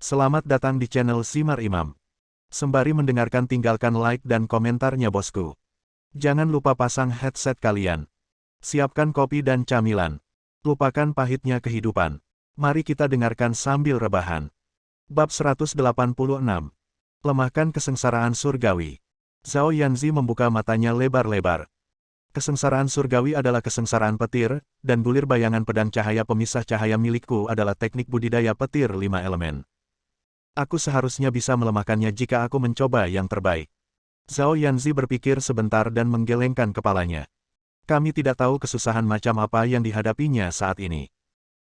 Selamat datang di channel Simar Imam. Sembari mendengarkan tinggalkan like dan komentarnya bosku. Jangan lupa pasang headset kalian. Siapkan kopi dan camilan. Lupakan pahitnya kehidupan. Mari kita dengarkan sambil rebahan. Bab 186. Lemahkan kesengsaraan surgawi. Zhao Yanzi membuka matanya lebar-lebar. Kesengsaraan surgawi adalah kesengsaraan petir, dan bulir bayangan pedang cahaya pemisah cahaya milikku adalah teknik budidaya petir 5 elemen. Aku seharusnya bisa melemahkannya jika aku mencoba yang terbaik. Zhao Yanzi berpikir sebentar dan menggelengkan kepalanya. Kami tidak tahu kesusahan macam apa yang dihadapinya saat ini.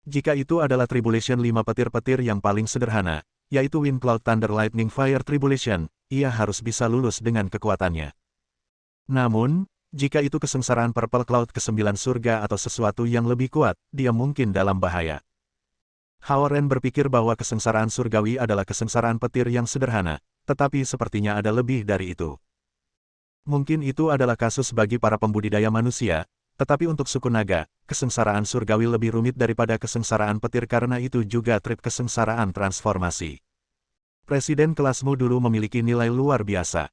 Jika itu adalah Tribulation 5 petir-petir yang paling sederhana, yaitu Wind Cloud Thunder Lightning Fire Tribulation, ia harus bisa lulus dengan kekuatannya. Namun, jika itu kesengsaraan Purple Cloud ke-9 surga atau sesuatu yang lebih kuat, dia mungkin dalam bahaya. Hao Ren berpikir bahwa kesengsaraan surgawi adalah kesengsaraan petir yang sederhana, tetapi sepertinya ada lebih dari itu. Mungkin itu adalah kasus bagi para pembudidaya manusia, tetapi untuk suku naga, kesengsaraan surgawi lebih rumit daripada kesengsaraan petir karena itu juga trik kesengsaraan transformasi. Presiden kelasmu dulu memiliki nilai luar biasa.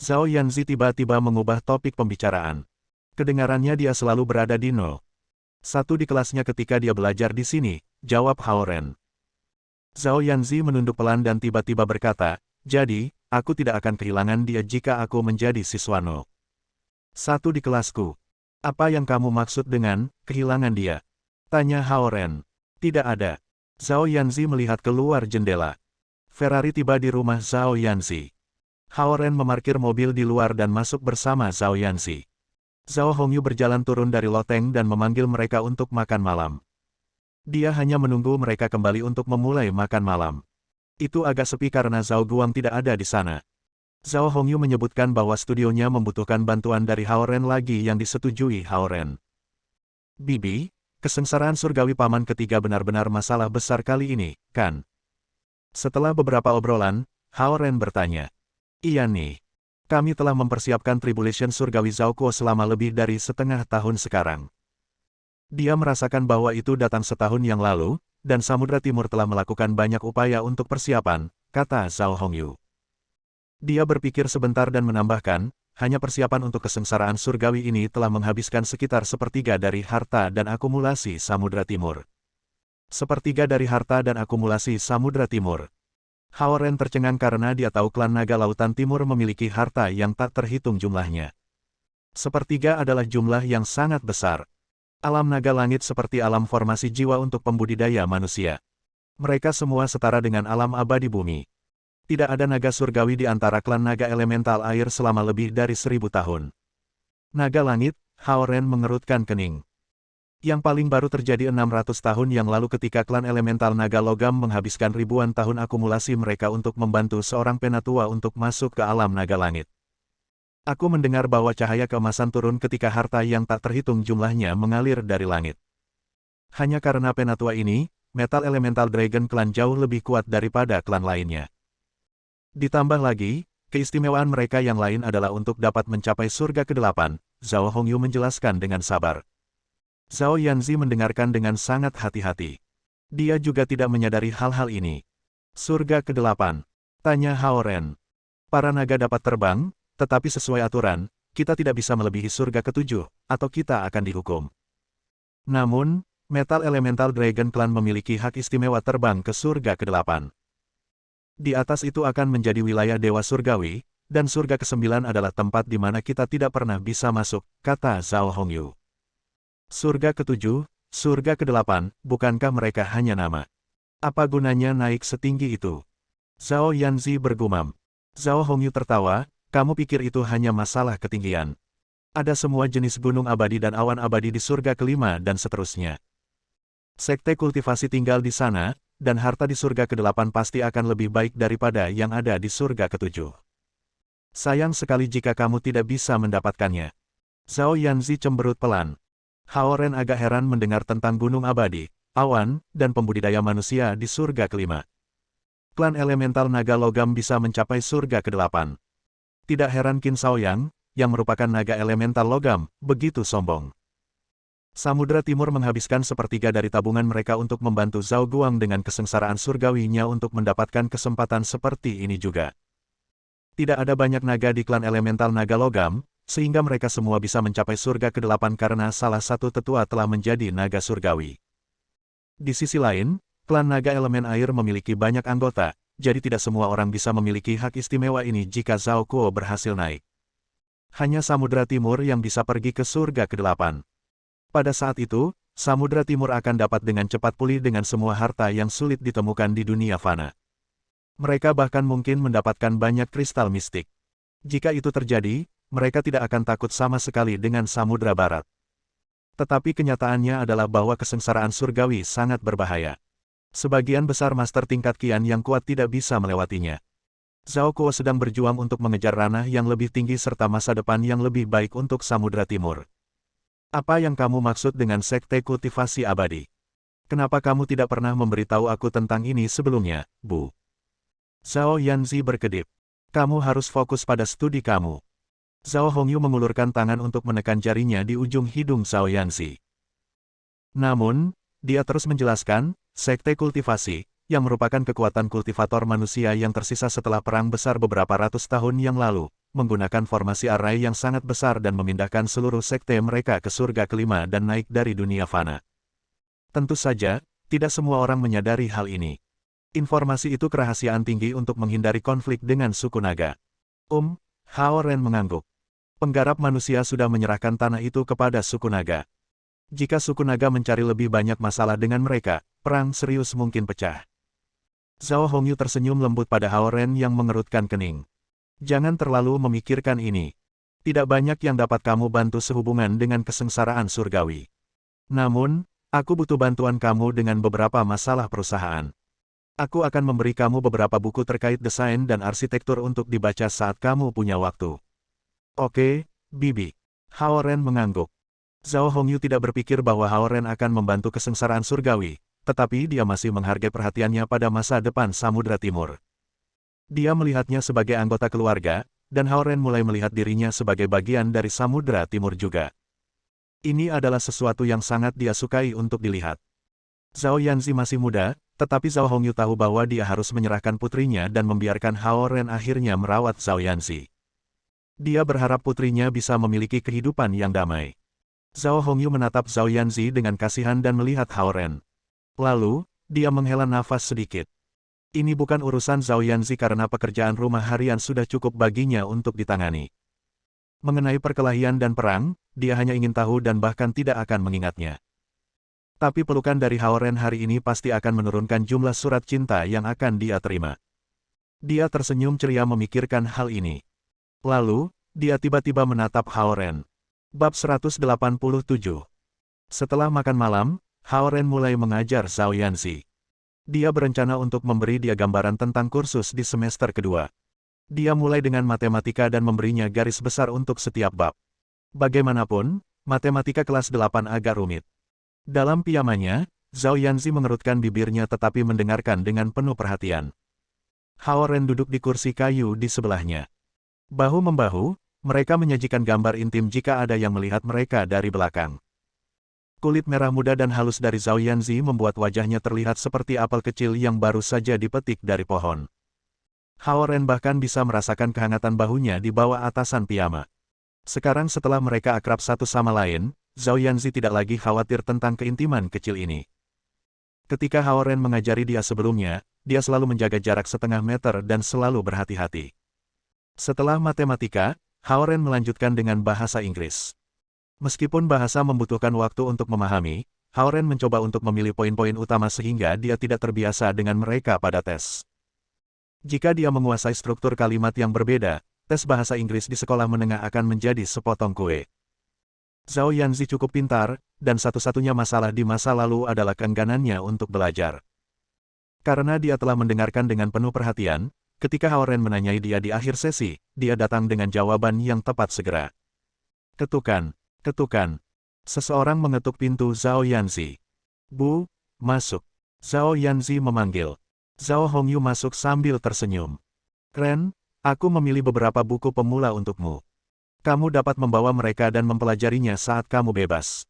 Zhao Yanzi tiba-tiba mengubah topik pembicaraan. Kedengarannya dia selalu berada di nol. Satu di kelasnya ketika dia belajar di sini, jawab Hao Ren. Zhao Yanzi menunduk pelan dan tiba-tiba berkata, jadi, aku tidak akan kehilangan dia jika aku menjadi siswa nol. Satu di kelasku. Apa yang kamu maksud dengan, kehilangan dia? Tanya Hao Ren. Tidak ada. Zhao Yanzi melihat keluar jendela. Ferrari tiba di rumah Zhao Yanzi. Hao Ren memarkir mobil di luar dan masuk bersama Zhao Yanzi. Zhao Hongyu berjalan turun dari loteng dan memanggil mereka untuk makan malam. Dia hanya menunggu mereka kembali untuk memulai makan malam. Itu agak sepi karena Zhao Guang tidak ada di sana. Zhao Hongyu menyebutkan bahwa studionya membutuhkan bantuan dari Hao Ren lagi yang disetujui Hao Ren. Bibi, kesengsaraan surgawi paman ketiga benar-benar masalah besar kali ini, kan? Setelah beberapa obrolan, Hao Ren bertanya. Iya nih. Kami telah mempersiapkan Tribulation Surgawi Zhao Kuo selama lebih dari setengah tahun sekarang. Dia merasakan bahwa itu datang setahun yang lalu, dan Samudra Timur telah melakukan banyak upaya untuk persiapan, kata Zhao Hongyu. Dia berpikir sebentar dan menambahkan, hanya persiapan untuk kesengsaraan surgawi ini telah menghabiskan sekitar sepertiga dari harta dan akumulasi Samudra Timur. Sepertiga dari harta dan akumulasi Samudra Timur. Hao Ren tercengang karena dia tahu klan naga lautan timur memiliki harta yang tak terhitung jumlahnya. Sepertiga adalah jumlah yang sangat besar. Alam naga langit seperti alam formasi jiwa untuk pembudidaya manusia. Mereka semua setara dengan alam abadi bumi. Tidak ada naga surgawi di antara klan naga elemental air selama lebih dari 1000 tahun. Naga langit, Hao Ren mengerutkan kening. Yang paling baru terjadi 600 tahun yang lalu ketika klan elemental naga logam menghabiskan ribuan tahun akumulasi mereka untuk membantu seorang penatua untuk masuk ke alam naga langit. Aku mendengar bahwa cahaya keemasan turun ketika harta yang tak terhitung jumlahnya mengalir dari langit. Hanya karena penatua ini, metal elemental dragon klan jauh lebih kuat daripada klan lainnya. Ditambah lagi, keistimewaan mereka yang lain adalah untuk dapat mencapai surga ke-8, Zhao Hongyu menjelaskan dengan sabar. Zhao Yanzi mendengarkan dengan sangat hati-hati. Dia juga tidak menyadari hal-hal ini. Surga ke-8? Tanya Hao Ren. Para naga dapat terbang, tetapi sesuai aturan, kita tidak bisa melebihi surga ke-7, atau kita akan dihukum. Namun, metal elemental dragon clan memiliki hak istimewa terbang ke surga ke-8. Di atas itu akan menjadi wilayah dewa surgawi, dan surga ke-9 adalah tempat di mana kita tidak pernah bisa masuk, kata Zhao Hongyu. Surga ke-7, surga ke-8, bukankah mereka hanya nama? Apa gunanya naik setinggi itu? Zhao Yanzi bergumam. Zhao Hongyu tertawa, kamu pikir itu hanya masalah ketinggian. Ada semua jenis gunung abadi dan awan abadi di surga ke-5 dan seterusnya. Sekte kultivasi tinggal di sana, dan harta di surga ke-8 pasti akan lebih baik daripada yang ada di surga ke-7. Sayang sekali jika kamu tidak bisa mendapatkannya. Zhao Yanzi cemberut pelan. Hao Ren agak heran mendengar tentang gunung abadi, awan, dan pembudidaya manusia di surga ke-5. Klan elemental naga logam bisa mencapai surga ke-8. Tidak heran Qin Shaoyang, yang merupakan naga elemental logam, begitu sombong. Samudra Timur menghabiskan sepertiga dari tabungan mereka untuk membantu Zhao Guang dengan kesengsaraan surgawinya untuk mendapatkan kesempatan seperti ini juga. Tidak ada banyak naga di klan elemental naga logam, sehingga mereka semua bisa mencapai surga ke-8 karena salah satu tetua telah menjadi naga surgawi. Di sisi lain, klan naga elemen air memiliki banyak anggota, jadi tidak semua orang bisa memiliki hak istimewa ini jika Zhao Kuo berhasil naik. Hanya Samudra Timur yang bisa pergi ke surga ke-8. Pada saat itu, Samudra Timur akan dapat dengan cepat pulih dengan semua harta yang sulit ditemukan di dunia fana. Mereka bahkan mungkin mendapatkan banyak kristal mistik. Jika itu terjadi, mereka tidak akan takut sama sekali dengan Samudra Barat. Tetapi kenyataannya adalah bahwa kesengsaraan surgawi sangat berbahaya. Sebagian besar master tingkat kian yang kuat tidak bisa melewatinya. Zhao Kuo sedang berjuang untuk mengejar ranah yang lebih tinggi serta masa depan yang lebih baik untuk Samudra Timur. Apa yang kamu maksud dengan sekte kultivasi abadi? Kenapa kamu tidak pernah memberitahu aku tentang ini sebelumnya, Bu? Zhao Yanzi berkedip. Kamu harus fokus pada studi kamu. Zhao Hongyu mengulurkan tangan untuk menekan jarinya di ujung hidung Zhao Yanzi. Namun, dia terus menjelaskan, sekte kultivasi, yang merupakan kekuatan kultivator manusia yang tersisa setelah perang besar beberapa ratus tahun yang lalu, menggunakan formasi arai yang sangat besar dan memindahkan seluruh sekte mereka ke surga kelima dan naik dari dunia fana. Tentu saja, tidak semua orang menyadari hal ini. Informasi itu kerahasiaan tinggi untuk menghindari konflik dengan suku naga. Hao Ren mengangguk. Penggarap manusia sudah menyerahkan tanah itu kepada suku naga. Jika suku naga mencari lebih banyak masalah dengan mereka, perang serius mungkin pecah. Zhao Hongyu tersenyum lembut pada Hao Ren yang mengerutkan kening. Jangan terlalu memikirkan ini. Tidak banyak yang dapat kamu bantu sehubungan dengan kesengsaraan surgawi. Namun, aku butuh bantuan kamu dengan beberapa masalah perusahaan. Aku akan memberi kamu beberapa buku terkait desain dan arsitektur untuk dibaca saat kamu punya waktu. Oke, Bibi. Hao Ren mengangguk. Zhao Hongyu tidak berpikir bahwa Hao Ren akan membantu kesengsaraan surgawi, tetapi dia masih menghargai perhatiannya pada masa depan Samudra Timur. Dia melihatnya sebagai anggota keluarga, dan Hao Ren mulai melihat dirinya sebagai bagian dari Samudra Timur juga. Ini adalah sesuatu yang sangat dia sukai untuk dilihat. Zhao Yanzi masih muda, tetapi Zhao Hongyu tahu bahwa dia harus menyerahkan putrinya dan membiarkan Hao Ren akhirnya merawat Zhao Yanzi. Dia berharap putrinya bisa memiliki kehidupan yang damai. Zhao Hongyu menatap Zhao Yanzi dengan kasihan dan melihat Hao Ren. Lalu, dia menghela nafas sedikit. Ini bukan urusan Zhao Yanzi karena pekerjaan rumah harian sudah cukup baginya untuk ditangani. Mengenai perkelahian dan perang, dia hanya ingin tahu dan bahkan tidak akan mengingatnya. Tapi pelukan dari Hao Ren hari ini pasti akan menurunkan jumlah surat cinta yang akan dia terima. Dia tersenyum ceria memikirkan hal ini. Lalu, dia tiba-tiba menatap Hao Ren. Bab 187. Setelah makan malam, Hao Ren mulai mengajar Zhao Yanzi. Dia berencana untuk memberi dia gambaran tentang kursus di semester kedua. Dia mulai dengan matematika dan memberinya garis besar untuk setiap bab. Bagaimanapun, matematika kelas 8 agak rumit. Dalam piamannya, Zhao Yanzi mengerutkan bibirnya tetapi mendengarkan dengan penuh perhatian. Hao Ren duduk di kursi kayu di sebelahnya. Bahu-membahu, mereka menyajikan gambar intim jika ada yang melihat mereka dari belakang. Kulit merah muda dan halus dari Zhao Yanzi membuat wajahnya terlihat seperti apel kecil yang baru saja dipetik dari pohon. Hao Ren bahkan bisa merasakan kehangatan bahunya di bawah atasan piyama. Sekarang setelah mereka akrab satu sama lain, Zhao Yanzi tidak lagi khawatir tentang keintiman kecil ini. Ketika Hao Ren mengajari dia sebelumnya, dia selalu menjaga jarak setengah meter dan selalu berhati-hati. Setelah matematika, Hao Ren melanjutkan dengan bahasa Inggris. Meskipun bahasa membutuhkan waktu untuk memahami, Hao Ren mencoba untuk memilih poin-poin utama sehingga dia tidak terbiasa dengan mereka pada tes. Jika dia menguasai struktur kalimat yang berbeda, tes bahasa Inggris di sekolah menengah akan menjadi sepotong kue. Zhao Yanzi cukup pintar, dan satu-satunya masalah di masa lalu adalah keengganannya untuk belajar. Karena dia telah mendengarkan dengan penuh perhatian, ketika Hao Ren menanyai dia di akhir sesi, dia datang dengan jawaban yang tepat segera. Ketukan. Ketukan. Seseorang mengetuk pintu Zhao Yanzi. Bu, masuk. Zhao Yanzi memanggil. Zhao Hongyu masuk sambil tersenyum. Ren, aku memilih beberapa buku pemula untukmu. Kamu dapat membawa mereka dan mempelajarinya saat kamu bebas.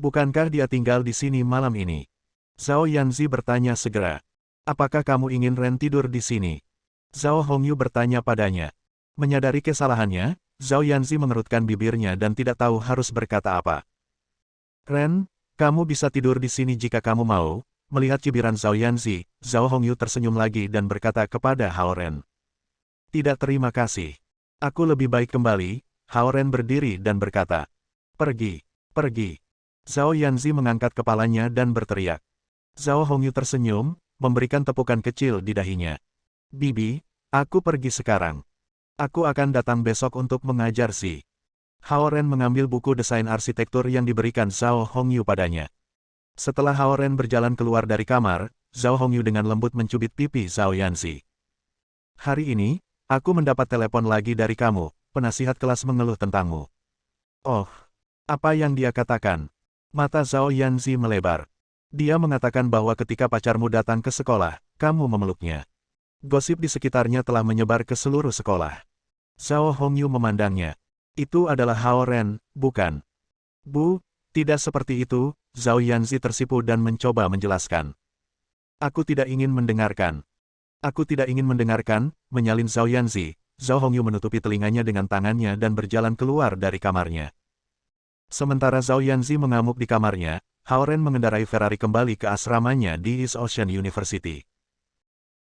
Bukankah dia tinggal di sini malam ini? Zhao Yanzi bertanya segera. Apakah kamu ingin Ren tidur di sini? Zhao Hongyu bertanya padanya. Menyadari kesalahannya, Zhao Yanzi mengerutkan bibirnya dan tidak tahu harus berkata apa. Ren, kamu bisa tidur di sini jika kamu mau. Melihat cibiran Zhao Yanzi, Zhao Hongyu tersenyum lagi dan berkata kepada Hao Ren. Tidak, terima kasih. Aku lebih baik kembali. Hao Ren berdiri dan berkata. Pergi, pergi. Zhao Yanzi mengangkat kepalanya dan berteriak. Zhao Hongyu tersenyum, memberikan tepukan kecil di dahinya. Bibi, aku pergi sekarang. Aku akan datang besok untuk mengajar si. Hao Ren mengambil buku desain arsitektur yang diberikan Zhao Hongyu padanya. Setelah Hao Ren berjalan keluar dari kamar, Zhao Hongyu dengan lembut mencubit pipi Zhao Yanzi. Hari ini, aku mendapat telepon lagi dari kamu, penasihat kelas mengeluh tentangmu. Oh, apa yang dia katakan? Mata Zhao Yanzi melebar. Dia mengatakan bahwa ketika pacarmu datang ke sekolah, kamu memeluknya. Gosip di sekitarnya telah menyebar ke seluruh sekolah. Zhao Hongyu memandangnya. Itu adalah Hao Ren, bukan? Bu, tidak seperti itu. Zhao Yanzi tersipu dan mencoba menjelaskan. Aku tidak ingin mendengarkan. Aku tidak ingin mendengarkan, menyalin Zhao Yanzi. Zhao Hongyu menutupi telinganya dengan tangannya dan berjalan keluar dari kamarnya. Sementara Zhao Yanzi mengamuk di kamarnya, Hao Ren mengendarai Ferrari kembali ke asramanya di East Ocean University.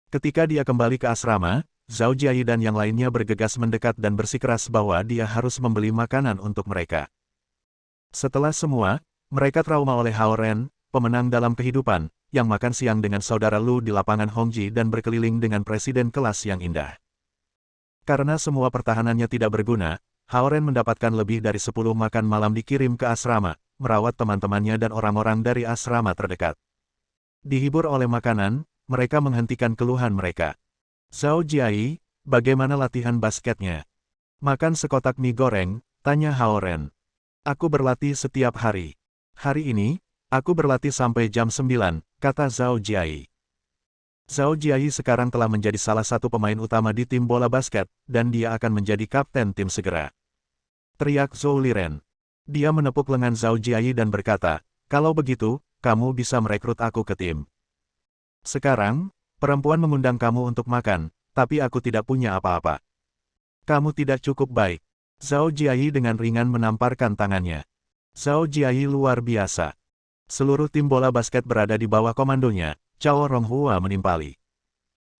Ketika dia kembali ke asrama, Zhao Jiayi dan yang lainnya bergegas mendekat dan bersikeras bahwa dia harus membeli makanan untuk mereka. Setelah semua, mereka trauma oleh Hao Ren, pemenang dalam kehidupan, yang makan siang dengan saudara Lu di lapangan Hongji dan berkeliling dengan presiden kelas yang indah. Karena semua pertahanannya tidak berguna, Hao Ren mendapatkan lebih dari 10 makan malam dikirim ke asrama, merawat teman-temannya dan orang-orang dari asrama terdekat. Dihibur oleh makanan, mereka menghentikan keluhan mereka. Zhao Jiayi, bagaimana latihan basketnya? Makan sekotak mie goreng, tanya Hao Ren. Aku berlatih setiap hari. Hari ini, aku berlatih sampai jam 9, kata Zhao Jiayi. Zhao Jiayi sekarang telah menjadi salah satu pemain utama di tim bola basket, dan dia akan menjadi kapten tim segera. Teriak Zhou Liren. Dia menepuk lengan Zhao Jiayi dan berkata, kalau begitu, kamu bisa merekrut aku ke tim. Sekarang, perempuan mengundang kamu untuk makan, tapi aku tidak punya apa-apa. Kamu tidak cukup baik. Zhao Jiayi dengan ringan menamparkan tangannya. Zhao Jiayi luar biasa. Seluruh tim bola basket berada di bawah komandonya, Cao Ronghua menimpali.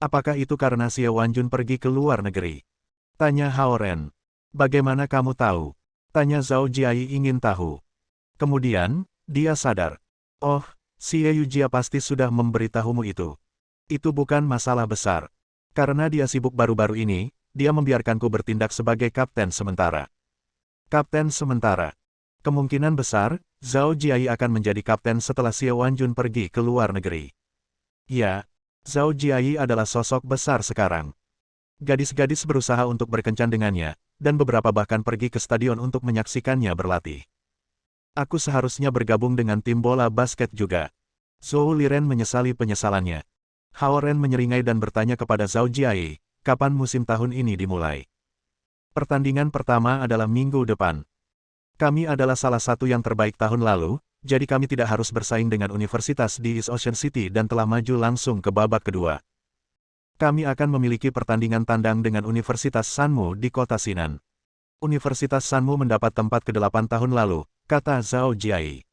Apakah itu karena Xie Wanjun pergi ke luar negeri? Tanya Hao Ren. Bagaimana kamu tahu? Tanya Zhao Jiayi ingin tahu. Kemudian, dia sadar. Oh, Xie Yujia pasti sudah memberitahumu itu. Itu bukan masalah besar. Karena dia sibuk baru-baru ini, dia membiarkanku bertindak sebagai kapten sementara. Kapten sementara. Kemungkinan besar, Zhao Jiayi akan menjadi kapten setelah Xie Wanjun pergi ke luar negeri. Ya, Zhao Jiayi adalah sosok besar sekarang. Gadis-gadis berusaha untuk berkencan dengannya, dan beberapa bahkan pergi ke stadion untuk menyaksikannya berlatih. Aku seharusnya bergabung dengan tim bola basket juga. Zhou Liren menyesali penyesalannya. Hao Ren menyeringai dan bertanya kepada Zhao Jiayi, kapan musim tahun ini dimulai? Pertandingan pertama adalah minggu depan. Kami adalah salah satu yang terbaik tahun lalu, jadi kami tidak harus bersaing dengan universitas di East Ocean City dan telah maju langsung ke babak kedua. Kami akan memiliki pertandingan tandang dengan Universitas Sanmu di kota Sinan. Universitas Sanmu mendapat tempat ke-8 tahun lalu, kata Zhao Jiayi.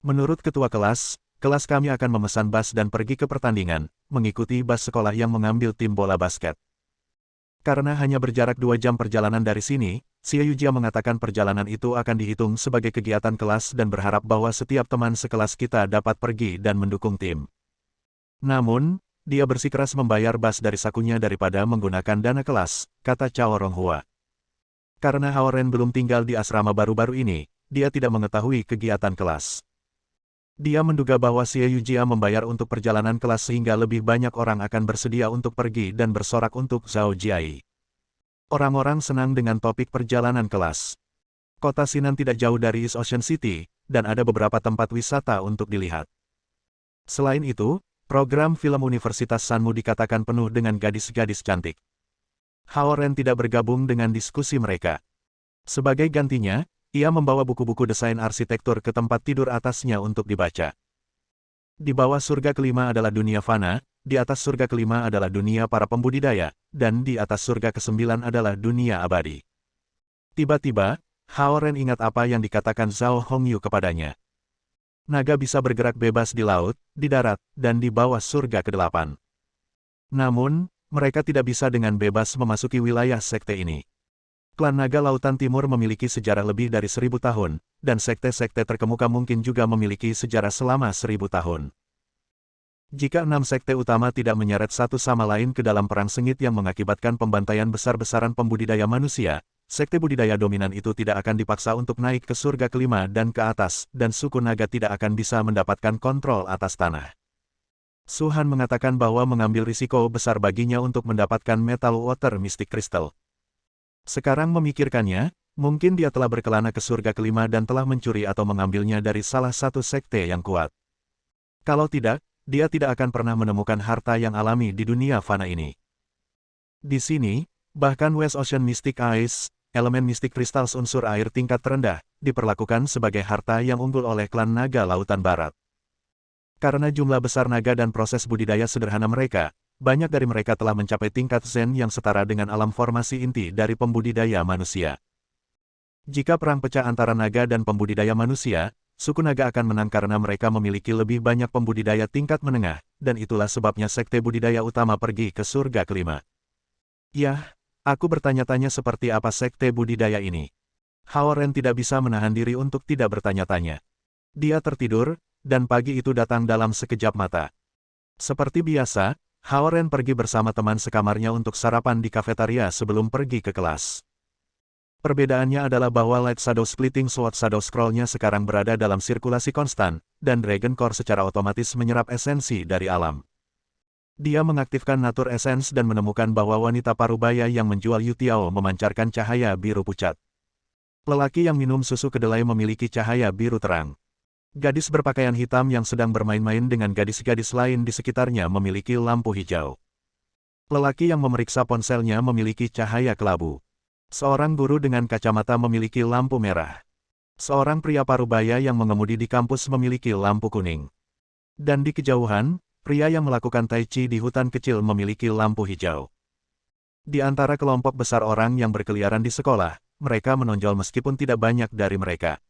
Menurut ketua kelas kami akan memesan bus dan pergi ke pertandingan, mengikuti bus sekolah yang mengambil tim bola basket. Karena hanya berjarak 2 jam perjalanan dari sini, Xie Yujia mengatakan perjalanan itu akan dihitung sebagai kegiatan kelas dan berharap bahwa setiap teman sekelas kita dapat pergi dan mendukung tim. Namun, dia bersikeras membayar bus dari sakunya daripada menggunakan dana kelas, kata Cao Ronghua. Karena Hao Ren belum tinggal di asrama baru-baru ini, dia tidak mengetahui kegiatan kelas. Dia menduga bahwa Xie Yujia membayar untuk perjalanan kelas sehingga lebih banyak orang akan bersedia untuk pergi dan bersorak untuk Zhao Jiayi. Orang-orang senang dengan topik perjalanan kelas. Kota Sinan tidak jauh dari East Ocean City, dan ada beberapa tempat wisata untuk dilihat. Selain itu, program film Universitas Sanmu dikatakan penuh dengan gadis-gadis cantik. Hao Ren tidak bergabung dengan diskusi mereka. Sebagai gantinya, Ia membawa buku-buku desain arsitektur ke tempat tidur atasnya untuk dibaca. Di bawah surga kelima adalah dunia fana, di atas surga kelima adalah dunia para pembudidaya, dan di atas surga kesembilan adalah dunia abadi. Tiba-tiba, Hao Ren ingat apa yang dikatakan Zhao Hongyu kepadanya. Naga bisa bergerak bebas di laut, di darat, dan di bawah surga ke-8. Namun, mereka tidak bisa dengan bebas memasuki wilayah sekte ini. Klan Naga Lautan Timur memiliki sejarah lebih dari 1000 tahun, dan sekte-sekte terkemuka mungkin juga memiliki sejarah selama 1000 tahun. Jika 6 sekte utama tidak menyeret satu sama lain ke dalam perang sengit yang mengakibatkan pembantaian besar-besaran pembudidaya manusia, sekte budidaya dominan itu tidak akan dipaksa untuk naik ke surga kelima dan ke atas, dan suku naga tidak akan bisa mendapatkan kontrol atas tanah. Su Han mengatakan bahwa mengambil risiko besar baginya untuk mendapatkan Metal Water Mystic Crystal. Sekarang memikirkannya, mungkin dia telah berkelana ke surga kelima dan telah mencuri atau mengambilnya dari salah satu sekte yang kuat. Kalau tidak, dia tidak akan pernah menemukan harta yang alami di dunia fana ini. Di sini, bahkan West Ocean Mystic Ice, elemen mistik kristal unsur air tingkat terendah, diperlakukan sebagai harta yang unggul oleh klan naga Lautan Barat. Karena jumlah besar naga dan proses budidaya sederhana mereka, banyak dari mereka telah mencapai tingkat Zen yang setara dengan alam formasi inti dari pembudidaya manusia. Jika perang pecah antara naga dan pembudidaya manusia, suku naga akan menang karena mereka memiliki lebih banyak pembudidaya tingkat menengah, dan itulah sebabnya sekte budidaya utama pergi ke surga kelima. Yah, aku bertanya-tanya seperti apa sekte budidaya ini. Hao Ren tidak bisa menahan diri untuk tidak bertanya-tanya. Dia tertidur, dan pagi itu datang dalam sekejap mata. Seperti biasa, Hao Ren pergi bersama teman sekamarnya untuk sarapan di kafetaria sebelum pergi ke kelas. Perbedaannya adalah bahwa Light Shadow Splitting Sword Shadow Scroll-nya sekarang berada dalam sirkulasi konstan, dan Dragon Core secara otomatis menyerap esensi dari alam. Dia mengaktifkan Nature Essence dan menemukan bahwa wanita parubaya yang menjual Yutiao memancarkan cahaya biru pucat. Lelaki yang minum susu kedelai memiliki cahaya biru terang. Gadis berpakaian hitam yang sedang bermain-main dengan gadis-gadis lain di sekitarnya memiliki lampu hijau. Lelaki yang memeriksa ponselnya memiliki cahaya kelabu. Seorang guru dengan kacamata memiliki lampu merah. Seorang pria parubaya yang mengemudi di kampus memiliki lampu kuning. Dan di kejauhan, pria yang melakukan tai chi di hutan kecil memiliki lampu hijau. Di antara kelompok besar orang yang berkeliaran di sekolah, mereka menonjol meskipun tidak banyak dari mereka.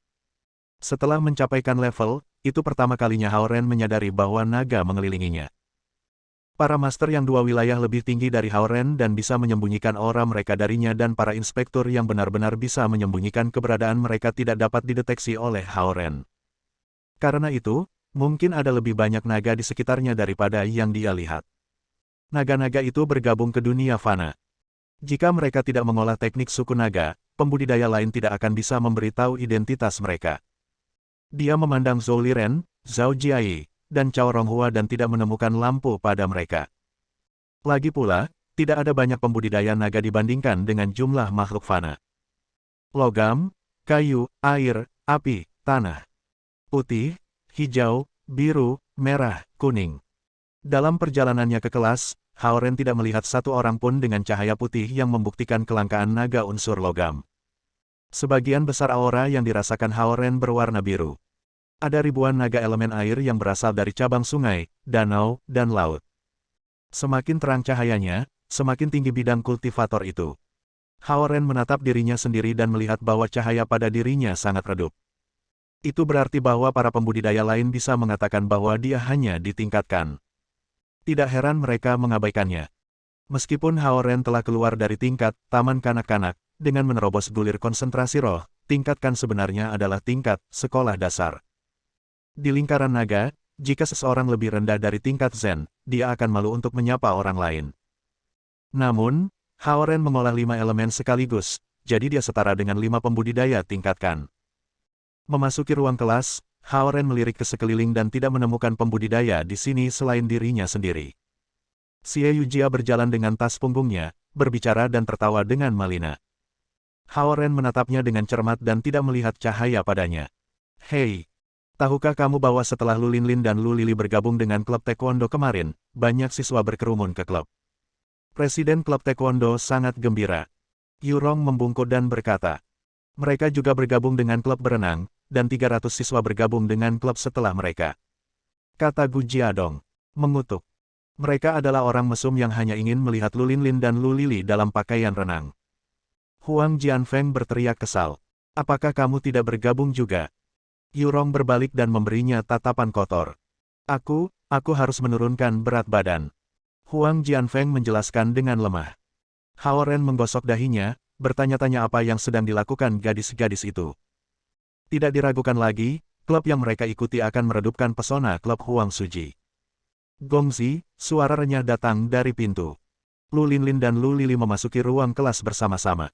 Setelah mencapaikan level, itu pertama kalinya Hao Ren menyadari bahwa naga mengelilinginya. Para master yang dua wilayah lebih tinggi dari Hao Ren dan bisa menyembunyikan aura mereka darinya dan para inspektur yang benar-benar bisa menyembunyikan keberadaan mereka tidak dapat dideteksi oleh Hao Ren. Karena itu, mungkin ada lebih banyak naga di sekitarnya daripada yang dia lihat. Naga-naga itu bergabung ke dunia fana. Jika mereka tidak mengolah teknik suku naga, pembudidaya lain tidak akan bisa memberitahu identitas mereka. Dia memandang Zhou Liren, Zhao Jiai, dan Cao Ronghua dan tidak menemukan lampu pada mereka. Lagi pula, tidak ada banyak pembudidaya naga dibandingkan dengan jumlah makhluk fana. Logam, kayu, air, api, tanah. Putih, hijau, biru, merah, kuning. Dalam perjalanannya ke kelas, Hao Ren tidak melihat satu orang pun dengan cahaya putih yang membuktikan kelangkaan naga unsur logam. Sebagian besar aura yang dirasakan Hao Ren berwarna biru. Ada ribuan naga elemen air yang berasal dari cabang sungai, danau, dan laut. Semakin terang cahayanya, semakin tinggi bidang kultivator itu. Hao Ren menatap dirinya sendiri dan melihat bahwa cahaya pada dirinya sangat redup. Itu berarti bahwa para pembudidaya lain bisa mengatakan bahwa dia hanya ditingkatkan. Tidak heran mereka mengabaikannya. Meskipun Hao Ren telah keluar dari tingkat taman kanak-kanak, dengan menerobos gulir konsentrasi roh, tingkatkan sebenarnya adalah tingkat sekolah dasar. Di lingkaran naga, jika seseorang lebih rendah dari tingkat Zen, dia akan malu untuk menyapa orang lain. Namun, Hao Ren mengolah 5 elemen sekaligus, jadi dia setara dengan 5 pembudidaya tingkatkan. Memasuki ruang kelas, Hao Ren melirik ke sekeliling dan tidak menemukan pembudidaya di sini selain dirinya sendiri. Xie Yujia berjalan dengan tas punggungnya, berbicara dan tertawa dengan Malina. Hao Ren menatapnya dengan cermat dan tidak melihat cahaya padanya. Hei, tahukah kamu bahwa setelah Lu Linlin dan Lu Lili bergabung dengan klub taekwondo kemarin, banyak siswa berkerumun ke klub. Presiden klub taekwondo sangat gembira. Yurong membungkuk dan berkata, Mereka juga bergabung dengan klub berenang, dan 300 siswa bergabung dengan klub setelah mereka. Kata Gu Jiadong, mengutuk. Mereka adalah orang mesum yang hanya ingin melihat Lu Linlin dan Lu Lili dalam pakaian renang. Huang Jianfeng berteriak kesal. Apakah kamu tidak bergabung juga? Yurong berbalik dan memberinya tatapan kotor. Aku harus menurunkan berat badan. Huang Jianfeng menjelaskan dengan lemah. Hao Ren menggosok dahinya, bertanya-tanya apa yang sedang dilakukan gadis-gadis itu. Tidak diragukan lagi, klub yang mereka ikuti akan meredupkan pesona klub Huang Suji. Gongzi, suara renyah datang dari pintu. Lu Linlin dan Lu Lili memasuki ruang kelas bersama-sama.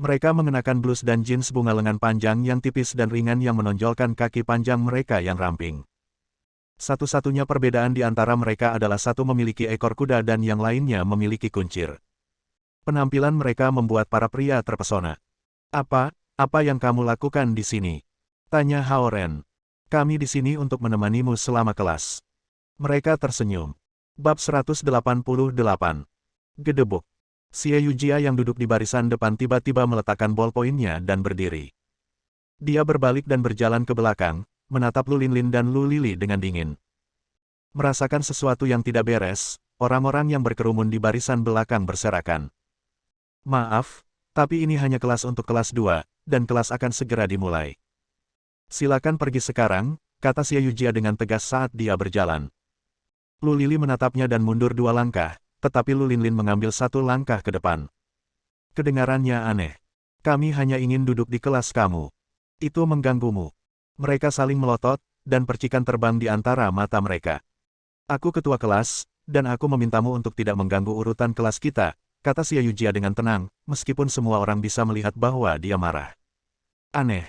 Mereka mengenakan blus dan jeans bunga lengan panjang yang tipis dan ringan yang menonjolkan kaki panjang mereka yang ramping. Satu-satunya perbedaan di antara mereka adalah satu memiliki ekor kuda dan yang lainnya memiliki kuncir. Penampilan mereka membuat para pria terpesona. Apa yang kamu lakukan di sini? Tanya Hao Ren. Kami di sini untuk menemanimu selama kelas. Mereka tersenyum. Bab 188. Gedebuk. Xie Yujia yang duduk di barisan depan tiba-tiba meletakkan bolpoinnya dan berdiri. Dia berbalik dan berjalan ke belakang, menatap Lu Linlin dan Lu Lili dengan dingin. Merasakan sesuatu yang tidak beres, orang-orang yang berkerumun di barisan belakang berserakan. Maaf, tapi ini hanya kelas untuk kelas 2, dan kelas akan segera dimulai. Silakan pergi sekarang, kata Xie Yujia dengan tegas saat dia berjalan. Lu Lili menatapnya dan mundur 2 langkah, tetapi Lu Linlin mengambil 1 langkah ke depan. Kedengarannya aneh. Kami hanya ingin duduk di kelas kamu. Itu mengganggumu. Mereka saling melotot, dan percikan terbang di antara mata mereka. Aku ketua kelas, dan aku memintamu untuk tidak mengganggu urutan kelas kita, kata Xie Yujia dengan tenang, meskipun semua orang bisa melihat bahwa dia marah. Aneh.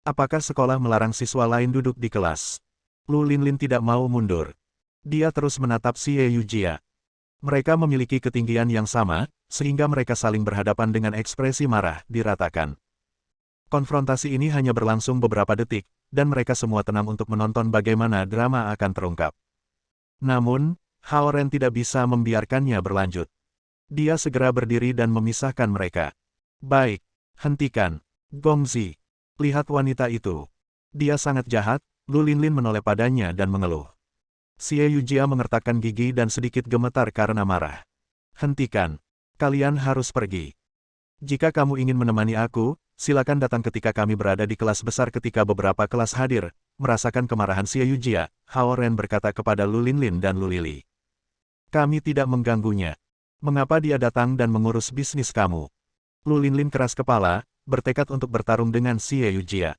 Apakah sekolah melarang siswa lain duduk di kelas? Lu Linlin tidak mau mundur. Dia terus menatap Xie Yujia. Mereka memiliki ketinggian yang sama, sehingga mereka saling berhadapan dengan ekspresi marah diratakan. Konfrontasi ini hanya berlangsung beberapa detik, dan mereka semua tenang untuk menonton bagaimana drama akan terungkap. Namun, Hao Ren tidak bisa membiarkannya berlanjut. Dia segera berdiri dan memisahkan mereka. Baik, hentikan. Gongzi, lihat wanita itu. Dia sangat jahat, Lu Linlin menoleh padanya dan mengeluh. Xie Yujia mengertakkan gigi dan sedikit gemetar karena marah. Hentikan. Kalian harus pergi. Jika kamu ingin menemani aku, silakan datang ketika kami berada di kelas besar. Ketika beberapa kelas hadir, merasakan kemarahan Xie Yujia, Hao Ren berkata kepada Lu Linlin dan Lu Lili. Kami tidak mengganggunya. Mengapa dia datang dan mengurus bisnis kamu? Lu Linlin keras kepala, bertekad untuk bertarung dengan Xie Yujia.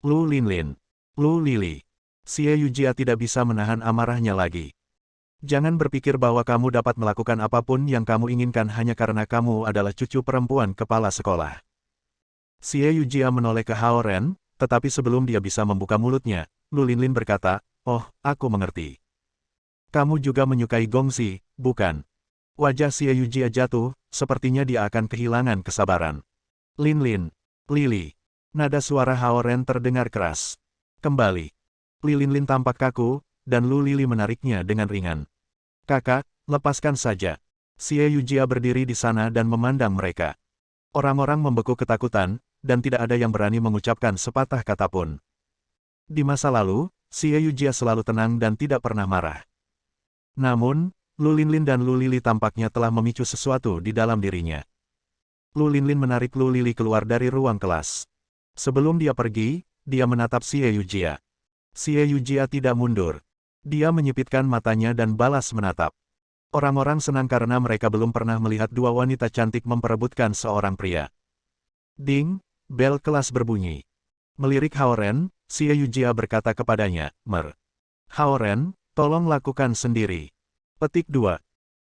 Lu Linlin. Lu Lili. Xie Yujia tidak bisa menahan amarahnya lagi. Jangan berpikir bahwa kamu dapat melakukan apapun yang kamu inginkan hanya karena kamu adalah cucu perempuan kepala sekolah. Xie Yujia menoleh ke Hao Ren, tetapi sebelum dia bisa membuka mulutnya, Lu Linlin berkata, "Oh, aku mengerti. Kamu juga menyukai Gongzi, bukan?" Wajah Xie Yujia jatuh, sepertinya dia akan kehilangan kesabaran. Linlin. Lili. Nada suara Hao Ren terdengar keras. Kembali. Li Linlin tampak kaku, dan Lu Lili menariknya dengan ringan. Kakak, lepaskan saja. Xie Yujia berdiri di sana dan memandang mereka. Orang-orang membeku ketakutan, dan tidak ada yang berani mengucapkan sepatah kata pun. Di masa lalu, Xie Yujia selalu tenang dan tidak pernah marah. Namun, Lu Linlin dan Lu Lili tampaknya telah memicu sesuatu di dalam dirinya. Lu Linlin menarik Lu Lili keluar dari ruang kelas. Sebelum dia pergi, dia menatap Xie Yujia. Xie Yujia tidak mundur. Dia menyipitkan matanya dan balas menatap. Orang-orang senang karena mereka belum pernah melihat dua wanita cantik memperebutkan seorang pria. Ding, bel kelas berbunyi. Melirik Hao Ren, Xie Yujia berkata kepadanya, Hao Ren, tolong lakukan sendiri. Petik 2.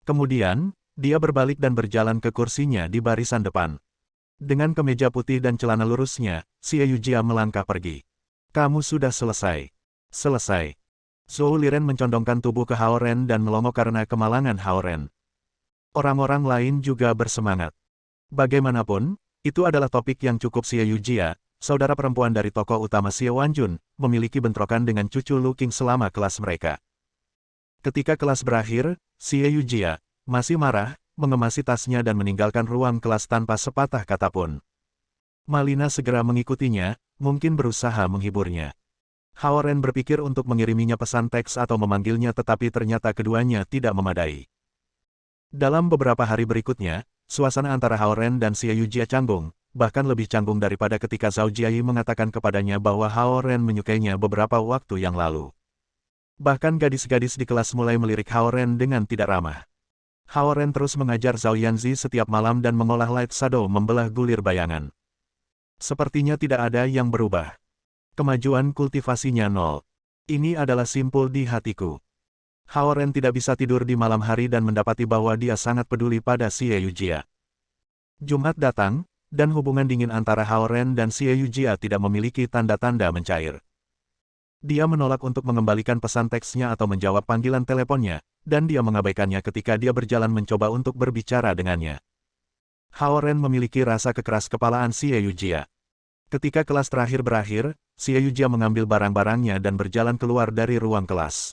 Kemudian, dia berbalik dan berjalan ke kursinya di barisan depan. Dengan kemeja putih dan celana lurusnya, Xie Yujia melangkah pergi. Kamu sudah selesai. Selesai. Zhou Liren mencondongkan tubuh ke Hao Ren dan melongo karena kemalangan Hao Ren. Orang-orang lain juga bersemangat. Bagaimanapun, itu adalah topik yang cukup. Xie Yujia, saudara perempuan dari tokoh utama Xie Wanjun, memiliki bentrokan dengan cucu Lu Qing selama kelas mereka. Ketika kelas berakhir, Xie Yujia, masih marah, mengemasi tasnya dan meninggalkan ruang kelas tanpa sepatah kata pun. Malina segera mengikutinya, mungkin berusaha menghiburnya. Hao Ren berpikir untuk mengiriminya pesan teks atau memanggilnya tetapi ternyata keduanya tidak memadai. Dalam beberapa hari berikutnya, suasana antara Hao Ren dan Xie Yujia canggung, bahkan lebih canggung daripada ketika Zhao Jiayi mengatakan kepadanya bahwa Hao Ren menyukainya beberapa waktu yang lalu. Bahkan gadis-gadis di kelas mulai melirik Hao Ren dengan tidak ramah. Hao Ren terus mengajar Zhao Yanzi setiap malam dan mengolah Light Shadow membelah gulir bayangan. Sepertinya tidak ada yang berubah. Kemajuan kultivasinya nol. Ini adalah simpul di hatiku. Hao Ren tidak bisa tidur di malam hari dan mendapati bahwa dia sangat peduli pada Xie Yujia. Jumat datang, dan hubungan dingin antara Hao Ren dan Xie Yujia tidak memiliki tanda-tanda mencair. Dia menolak untuk mengembalikan pesan teksnya atau menjawab panggilan teleponnya, dan dia mengabaikannya ketika dia berjalan mencoba untuk berbicara dengannya. Hao Ren memiliki rasa kekeras kepalaan Xie Yujia. Ketika kelas terakhir berakhir, Xie Yujia mengambil barang-barangnya dan berjalan keluar dari ruang kelas.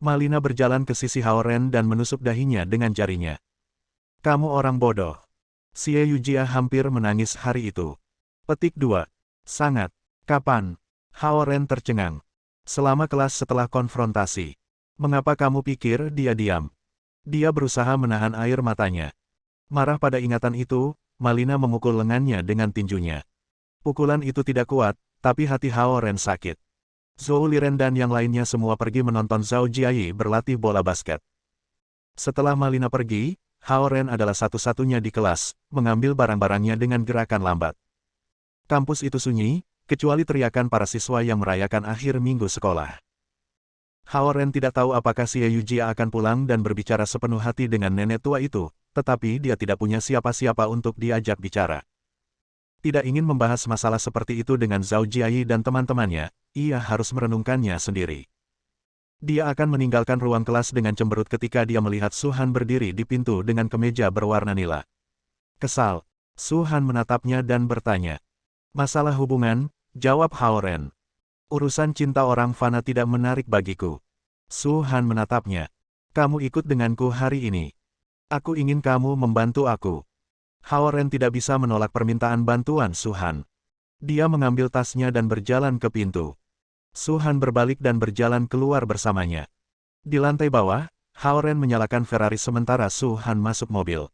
Malina berjalan ke sisi Hao Ren dan menusuk dahinya dengan jarinya. "Kamu orang bodoh." Xie Yujia hampir menangis hari itu. Petik 2. Sangat. Kapan? Hao Ren tercengang. Selama kelas setelah konfrontasi. Mengapa kamu pikir dia diam? Dia berusaha menahan air matanya. Marah pada ingatan itu, Malina memukul lengannya dengan tinjunya. Pukulan itu tidak kuat, tapi hati Hao Ren sakit. Zhou Liren dan yang lainnya semua pergi menonton Zhao Jiayi berlatih bola basket. Setelah Malina pergi, Hao Ren adalah satu-satunya di kelas, mengambil barang-barangnya dengan gerakan lambat. Kampus itu sunyi, kecuali teriakan para siswa yang merayakan akhir minggu sekolah. Hao Ren tidak tahu apakah Xie Yujia akan pulang dan berbicara sepenuh hati dengan nenek tua itu, tetapi dia tidak punya siapa-siapa untuk diajak bicara. Tidak ingin membahas masalah seperti itu dengan Zhao Jiayi dan teman-temannya, ia harus merenungkannya sendiri. Dia akan meninggalkan ruang kelas dengan cemberut ketika dia melihat Su Han berdiri di pintu dengan kemeja berwarna nila. Kesal, Su Han menatapnya dan bertanya. "Masalah hubungan," jawab Hao Ren. "Urusan cinta orang fana tidak menarik bagiku." Su Han menatapnya. "Kamu ikut denganku hari ini. Aku ingin kamu membantu aku." Hao Ren tidak bisa menolak permintaan bantuan Su Han. Dia mengambil tasnya dan berjalan ke pintu. Su Han berbalik dan berjalan keluar bersamanya. Di lantai bawah, Hao Ren menyalakan Ferrari sementara Su Han masuk mobil.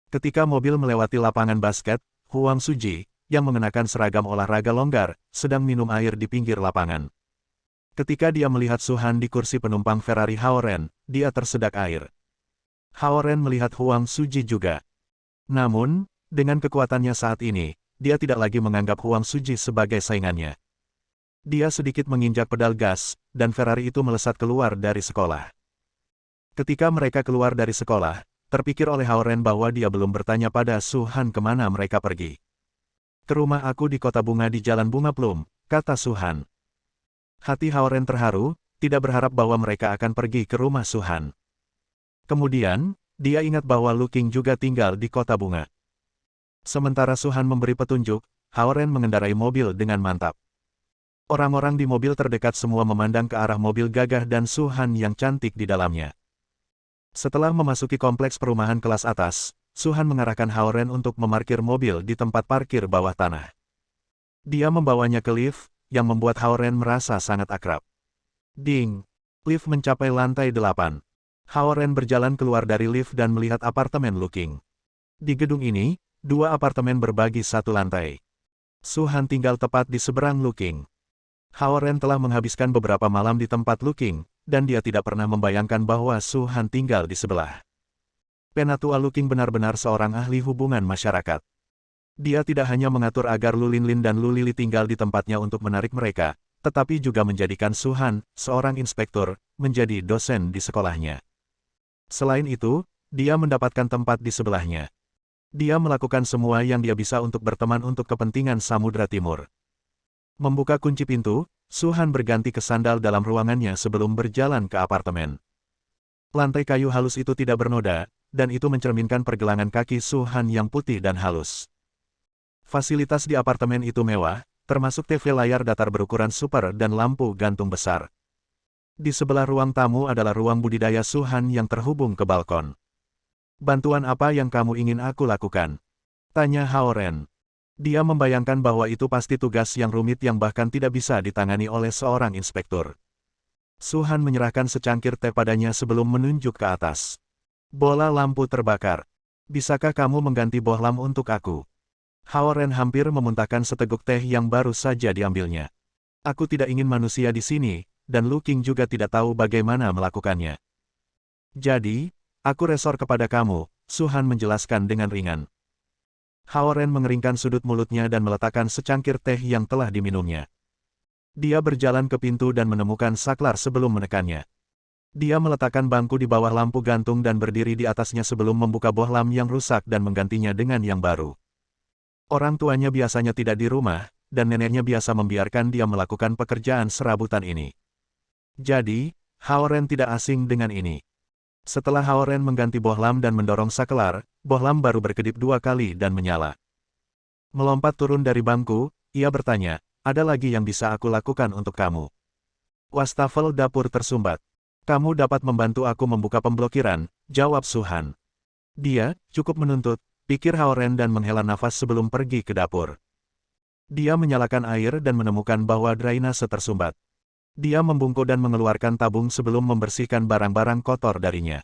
Ketika mobil melewati lapangan basket, Huang Suji, yang mengenakan seragam olahraga longgar, sedang minum air di pinggir lapangan. Ketika dia melihat Su Han di kursi penumpang Ferrari Hao Ren, dia tersedak air. Hao Ren melihat Huang Suji juga. Namun, dengan kekuatannya saat ini, dia tidak lagi menganggap Huang Suji sebagai saingannya. Dia sedikit menginjak pedal gas, dan Ferrari itu melesat keluar dari sekolah. Ketika mereka keluar dari sekolah, terpikir oleh Hao Ren bahwa dia belum bertanya pada Su Han kemana mereka pergi. "Ke rumah aku di kota bunga di Jalan Bunga Plum," kata Su Han. Hati Hao Ren terharu, tidak berharap bahwa mereka akan pergi ke rumah Su Han. Kemudian, dia ingat bahwa Lu Qing juga tinggal di kota bunga. Sementara Su Han memberi petunjuk, Hao Ren mengendarai mobil dengan mantap. Orang-orang di mobil terdekat semua memandang ke arah mobil gagah dan Su Han yang cantik di dalamnya. Setelah memasuki kompleks perumahan kelas atas, Su Han mengarahkan Hao Ren untuk memarkir mobil di tempat parkir bawah tanah. Dia membawanya ke lift, yang membuat Hao Ren merasa sangat akrab. Ding! Lift mencapai lantai 8. Hao Ren berjalan keluar dari lift dan melihat apartemen Lu Qing. Di gedung ini, 2 apartemen berbagi satu lantai. Su Han tinggal tepat di seberang Lu Qing. Hao Ren telah menghabiskan beberapa malam di tempat Lu Qing, dan dia tidak pernah membayangkan bahwa Su Han tinggal di sebelah. Penatua Lu Qing benar-benar seorang ahli hubungan masyarakat. Dia tidak hanya mengatur agar Lu Linlin dan Lu Lili tinggal di tempatnya untuk menarik mereka, tetapi juga menjadikan Su Han, seorang inspektur, menjadi dosen di sekolahnya. Selain itu, dia mendapatkan tempat di sebelahnya. Dia melakukan semua yang dia bisa untuk berteman untuk kepentingan Samudra Timur. Membuka kunci pintu, Su Han berganti ke sandal dalam ruangannya sebelum berjalan ke apartemen. Lantai kayu halus itu tidak bernoda, dan itu mencerminkan pergelangan kaki Su Han yang putih dan halus. Fasilitas di apartemen itu mewah, termasuk TV layar datar berukuran super dan lampu gantung besar. Di sebelah ruang tamu adalah ruang budidaya Su Han yang terhubung ke balkon. "Bantuan apa yang kamu ingin aku lakukan?" tanya Hao Ren. Dia membayangkan bahwa itu pasti tugas yang rumit yang bahkan tidak bisa ditangani oleh seorang inspektur. Su Han menyerahkan secangkir teh padanya sebelum menunjuk ke atas. Bola lampu terbakar. Bisakah kamu mengganti bohlam untuk aku? Hao Ren hampir memuntahkan seteguk teh yang baru saja diambilnya. Aku tidak ingin manusia di sini, dan Lu Qing juga tidak tahu bagaimana melakukannya. Jadi, aku resor kepada kamu, Su Han menjelaskan dengan ringan. Hao Ren mengeringkan sudut mulutnya dan meletakkan secangkir teh yang telah diminumnya. Dia berjalan ke pintu dan menemukan saklar sebelum menekannya. Dia meletakkan bangku di bawah lampu gantung dan berdiri di atasnya sebelum membuka bohlam yang rusak dan menggantinya dengan yang baru. Orang tuanya biasanya tidak di rumah, dan neneknya biasa membiarkan dia melakukan pekerjaan serabutan ini. Jadi, Hao Ren tidak asing dengan ini. Setelah Hao Ren mengganti bohlam dan mendorong saklar, bohlam baru berkedip 2 kali dan menyala. Melompat turun dari bangku, ia bertanya, ada lagi yang bisa aku lakukan untuk kamu? Wastafel dapur tersumbat. Kamu dapat membantu aku membuka pemblokiran, jawab Su Han. Dia, cukup menuntut, pikir Hao Ren dan menghela nafas sebelum pergi ke dapur. Dia menyalakan air dan menemukan bahwa drainase tersumbat. Dia membungkuk dan mengeluarkan tabung sebelum membersihkan barang-barang kotor darinya.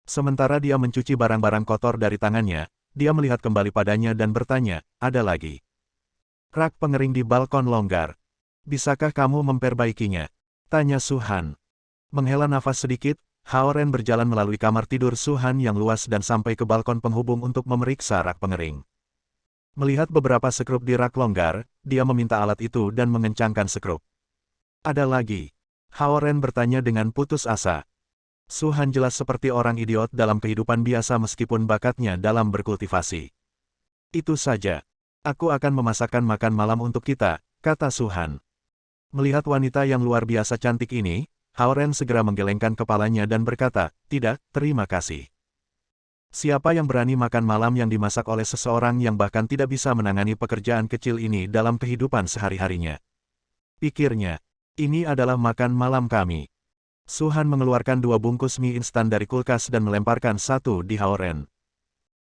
Sementara dia mencuci barang-barang kotor dari tangannya, dia melihat kembali padanya dan bertanya, ada lagi. Rak pengering di balkon longgar. Bisakah kamu memperbaikinya? Tanya Su Han. Menghela nafas sedikit, Hao Ren berjalan melalui kamar tidur Su Han yang luas dan sampai ke balkon penghubung untuk memeriksa rak pengering. Melihat beberapa sekrup di rak longgar, dia meminta alat itu dan mengencangkan sekrup. Ada lagi. Hao Ren bertanya dengan putus asa. Su Han jelas seperti orang idiot dalam kehidupan biasa meskipun bakatnya dalam berkultivasi. Itu saja. Aku akan memasakkan makan malam untuk kita, kata Su Han. Melihat wanita yang luar biasa cantik ini, Hao Ren segera menggelengkan kepalanya dan berkata, tidak, terima kasih. Siapa yang berani makan malam yang dimasak oleh seseorang yang bahkan tidak bisa menangani pekerjaan kecil ini dalam kehidupan sehari-harinya? Pikirnya. Ini adalah makan malam kami. Su Han mengeluarkan 2 bungkus mie instan dari kulkas dan melemparkan satu di Hao Ren.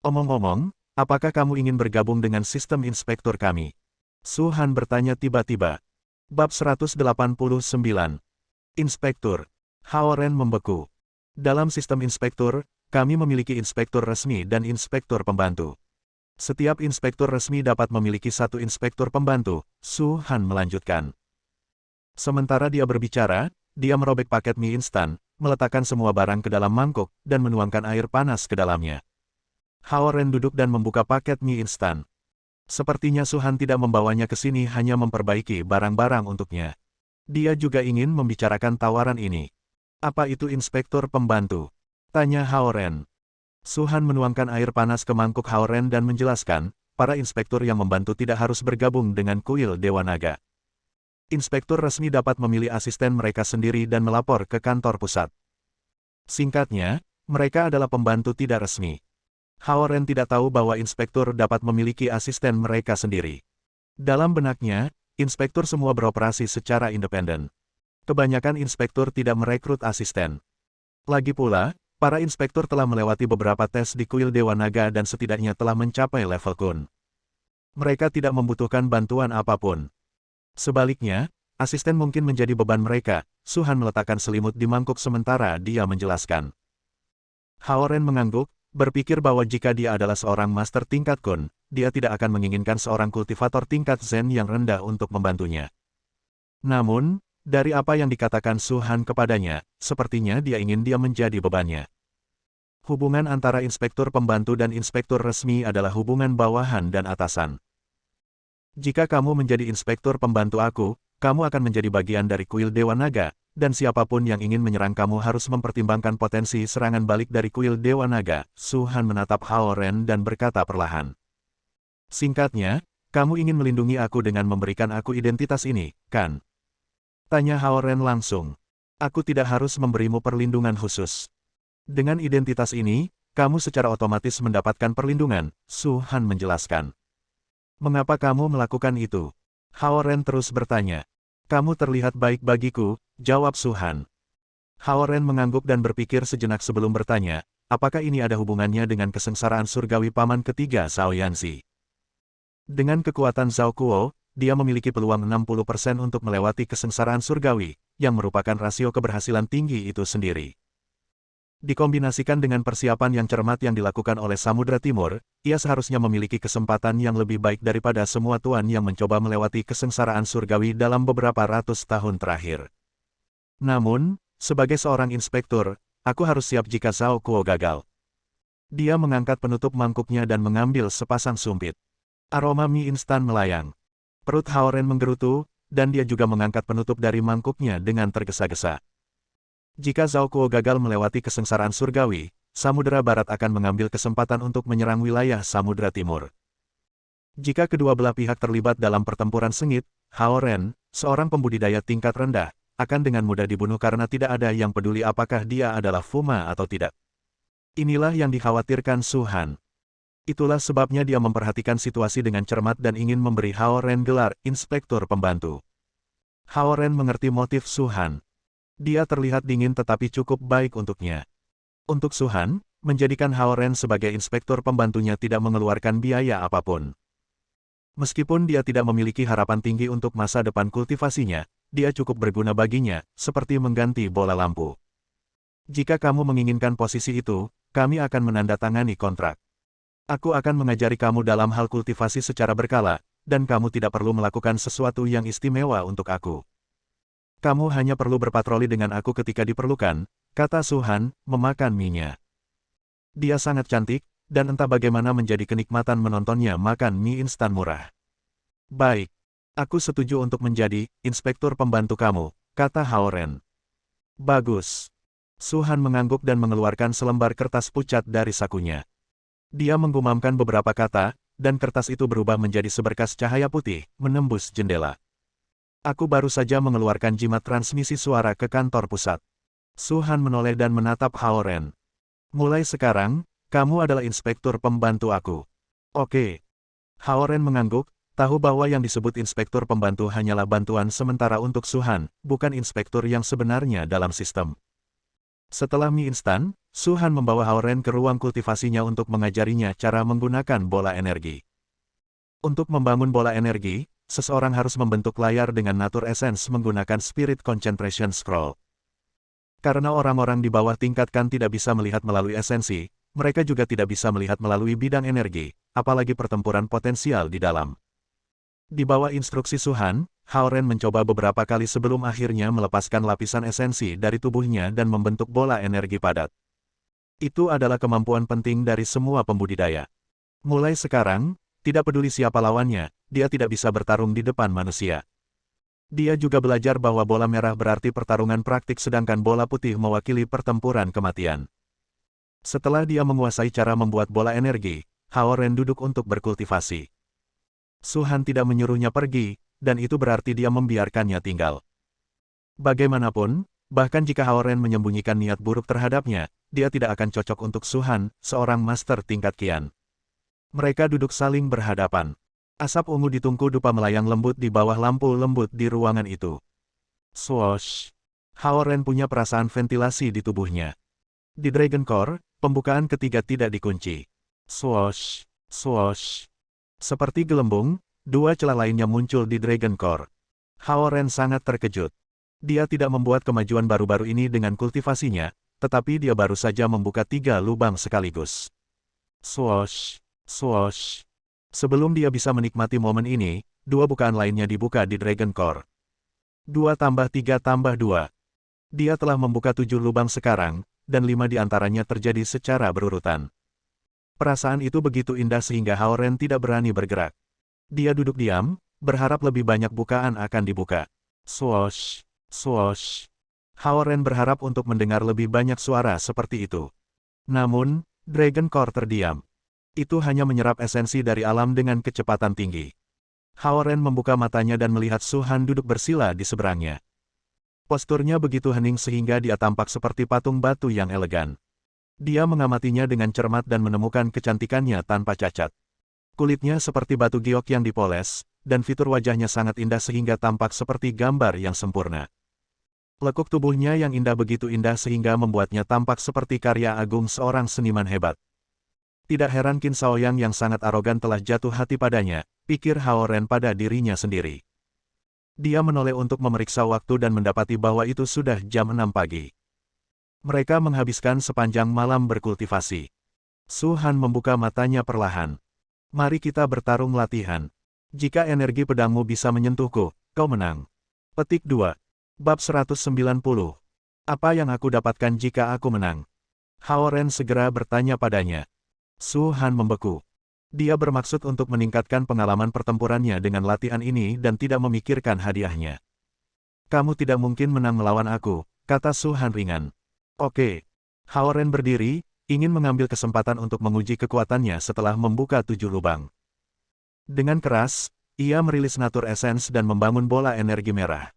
Omong-omong, apakah kamu ingin bergabung dengan sistem inspektur kami? Su Han bertanya tiba-tiba. Bab 189. Inspektur. Hao Ren membeku. Dalam sistem inspektur, kami memiliki inspektur resmi dan inspektur pembantu. Setiap inspektur resmi dapat memiliki 1 inspektur pembantu, Su Han melanjutkan. Sementara dia berbicara, dia merobek paket mie instan, meletakkan semua barang ke dalam mangkuk, dan menuangkan air panas ke dalamnya. Hao Ren duduk dan membuka paket mie instan. Sepertinya Su Han tidak membawanya ke sini hanya memperbaiki barang-barang untuknya. Dia juga ingin membicarakan tawaran ini. Apa itu inspektur pembantu? Tanya Hao Ren. Su Han menuangkan air panas ke mangkuk Hao Ren dan menjelaskan, para inspektur yang membantu tidak harus bergabung dengan kuil Dewa Naga. Inspektur resmi dapat memilih asisten mereka sendiri dan melapor ke kantor pusat. Singkatnya, mereka adalah pembantu tidak resmi. Hao Ren tidak tahu bahwa inspektur dapat memiliki asisten mereka sendiri. Dalam benaknya, inspektur semua beroperasi secara independen. Kebanyakan inspektur tidak merekrut asisten. Lagi pula, para inspektur telah melewati beberapa tes di kuil Dewa Naga dan setidaknya telah mencapai level Kun. Mereka tidak membutuhkan bantuan apapun. Sebaliknya, asisten mungkin menjadi beban mereka. Su Han meletakkan selimut di mangkuk sementara dia menjelaskan. Hao Ren mengangguk, berpikir bahwa jika dia adalah seorang master tingkat Kun, dia tidak akan menginginkan seorang kultivator tingkat Zen yang rendah untuk membantunya. Namun, dari apa yang dikatakan Su Han kepadanya, sepertinya dia ingin dia menjadi bebannya. Hubungan antara inspektur pembantu dan inspektur resmi adalah hubungan bawahan dan atasan. Jika kamu menjadi inspektur pembantu aku, kamu akan menjadi bagian dari kuil Dewa Naga, dan siapapun yang ingin menyerang kamu harus mempertimbangkan potensi serangan balik dari kuil Dewa Naga. Su Han menatap Hao Ren dan berkata perlahan. Singkatnya, kamu ingin melindungi aku dengan memberikan aku identitas ini, kan? Tanya Hao Ren langsung. Aku tidak harus memberimu perlindungan khusus. Dengan identitas ini, kamu secara otomatis mendapatkan perlindungan, Su Han menjelaskan. Mengapa kamu melakukan itu? Hao Ren terus bertanya. Kamu terlihat baik bagiku, jawab Su Han. Hao Ren mengangguk dan berpikir sejenak sebelum bertanya, apakah ini ada hubungannya dengan kesengsaraan surgawi paman ketiga Xiao Yanxi? Dengan kekuatan Zhao Kuo, dia memiliki peluang 60% untuk melewati kesengsaraan surgawi, yang merupakan rasio keberhasilan tinggi itu sendiri. Dikombinasikan dengan persiapan yang cermat yang dilakukan oleh Samudra Timur, ia seharusnya memiliki kesempatan yang lebih baik daripada semua tuan yang mencoba melewati kesengsaraan surgawi dalam beberapa ratus tahun terakhir. Namun, sebagai seorang inspektur, aku harus siap jika Zhao Kuo gagal. Dia mengangkat penutup mangkuknya dan mengambil sepasang sumpit. Aroma mie instan melayang. Perut Hao Ren menggerutu, dan dia juga mengangkat penutup dari mangkuknya dengan tergesa-gesa. Jika Zhao Kuo gagal melewati kesengsaraan surgawi, Samudera Barat akan mengambil kesempatan untuk menyerang wilayah Samudera Timur. Jika kedua belah pihak terlibat dalam pertempuran sengit, Hao Ren, seorang pembudidaya tingkat rendah, akan dengan mudah dibunuh karena tidak ada yang peduli apakah dia adalah Fuma atau tidak. Inilah yang dikhawatirkan Su Han. Itulah sebabnya dia memperhatikan situasi dengan cermat dan ingin memberi Hao Ren gelar Inspektur Pembantu. Hao Ren mengerti motif Su Han. Dia terlihat dingin tetapi cukup baik untuknya. Untuk Su Han, menjadikan Hao Ren sebagai inspektur pembantunya tidak mengeluarkan biaya apapun. Meskipun dia tidak memiliki harapan tinggi untuk masa depan kultivasinya, dia cukup berguna baginya, seperti mengganti bola lampu. Jika kamu menginginkan posisi itu, kami akan menandatangani kontrak. Aku akan mengajari kamu dalam hal kultivasi secara berkala, dan kamu tidak perlu melakukan sesuatu yang istimewa untuk aku. Kamu hanya perlu berpatroli dengan aku ketika diperlukan, kata Su Han, memakan mie-nya. Dia sangat cantik, dan entah bagaimana menjadi kenikmatan menontonnya makan mie instan murah. Baik. Aku setuju untuk menjadi inspektur pembantu kamu, kata Hao Ren. Bagus. Su Han mengangguk dan mengeluarkan selembar kertas pucat dari sakunya. Dia menggumamkan beberapa kata, dan kertas itu berubah menjadi seberkas cahaya putih, menembus jendela. Aku baru saja mengeluarkan jimat transmisi suara ke kantor pusat. Su Han menoleh dan menatap Hao Ren. Mulai sekarang, kamu adalah inspektur pembantu aku. Oke. Hao Ren mengangguk, tahu bahwa yang disebut inspektur pembantu hanyalah bantuan sementara untuk Su Han, bukan inspektur yang sebenarnya dalam sistem. Setelah mie instan, Su Han membawa Hao Ren ke ruang kultivasinya untuk mengajarinya cara menggunakan bola energi. Untuk membangun bola energi, seseorang harus membentuk layar dengan Nature Essence menggunakan Spirit Concentration Scroll. Karena orang-orang di bawah tingkat kan tidak bisa melihat melalui esensi, mereka juga tidak bisa melihat melalui bidang energi, apalagi pertempuran potensial di dalam. Di bawah instruksi Su Han, Hao Ren mencoba beberapa kali sebelum akhirnya melepaskan lapisan esensi dari tubuhnya dan membentuk bola energi padat. Itu adalah kemampuan penting dari semua pembudidaya. Mulai sekarang, tidak peduli siapa lawannya, dia tidak bisa bertarung di depan manusia. Dia juga belajar bahwa bola merah berarti pertarungan praktik sedangkan bola putih mewakili pertempuran kematian. Setelah dia menguasai cara membuat bola energi, Hao Ren duduk untuk berkultivasi. Su Han tidak menyuruhnya pergi, dan itu berarti dia membiarkannya tinggal. Bagaimanapun, bahkan jika Hao Ren menyembunyikan niat buruk terhadapnya, dia tidak akan cocok untuk Su Han, seorang master tingkat Qian. Mereka duduk saling berhadapan. Asap ungu di tungku dupa melayang lembut di bawah lampu lembut di ruangan itu. Swoosh! Hao Ren punya perasaan ventilasi di tubuhnya. Di Dragon Core, pembukaan ketiga tidak dikunci. Swoosh! Swoosh! Seperti gelembung, dua celah lainnya muncul di Dragon Core. Hao Ren sangat terkejut. Dia tidak membuat kemajuan baru-baru ini dengan kultivasinya, tetapi dia baru saja membuka 3 lubang sekaligus. Swoosh! Swoosh! Sebelum dia bisa menikmati momen ini, 2 bukaan lainnya dibuka di Dragon Core. 2 tambah 3 tambah 2. Dia telah membuka 7 lubang sekarang, dan 5 di antaranya terjadi secara berurutan. Perasaan itu begitu indah sehingga Hao Ren tidak berani bergerak. Dia duduk diam, berharap lebih banyak bukaan akan dibuka. Swoosh! Swoosh! Hao Ren berharap untuk mendengar lebih banyak suara seperti itu. Namun, Dragon Core terdiam. Itu hanya menyerap esensi dari alam dengan kecepatan tinggi. Hao Ren membuka matanya dan melihat Su Han duduk bersila di seberangnya. Posturnya begitu hening sehingga dia tampak seperti patung batu yang elegan. Dia mengamatinya dengan cermat dan menemukan kecantikannya tanpa cacat. Kulitnya seperti batu giok yang dipoles, dan fitur wajahnya sangat indah sehingga tampak seperti gambar yang sempurna. Lekuk tubuhnya yang indah begitu indah sehingga membuatnya tampak seperti karya agung seorang seniman hebat. Tidak heran Qin Shaoyang yang sangat arogan telah jatuh hati padanya, pikir Hao Ren pada dirinya sendiri. Dia menoleh untuk memeriksa waktu dan mendapati bahwa itu sudah jam 6 pagi. Mereka menghabiskan sepanjang malam berkultivasi. Su Han membuka matanya perlahan. Mari kita bertarung latihan. Jika energi pedangmu bisa menyentuhku, kau menang. Petik 2. Bab 190. Apa yang aku dapatkan jika aku menang? Hao Ren segera bertanya padanya. Su Han membeku. Dia bermaksud untuk meningkatkan pengalaman pertempurannya dengan latihan ini dan tidak memikirkan hadiahnya. Kamu tidak mungkin menang melawan aku, kata Su Han ringan. Oke. Hao Ren berdiri, ingin mengambil kesempatan untuk menguji kekuatannya setelah membuka 7 lubang. Dengan keras, ia merilis Nature Essence dan membangun bola energi merah.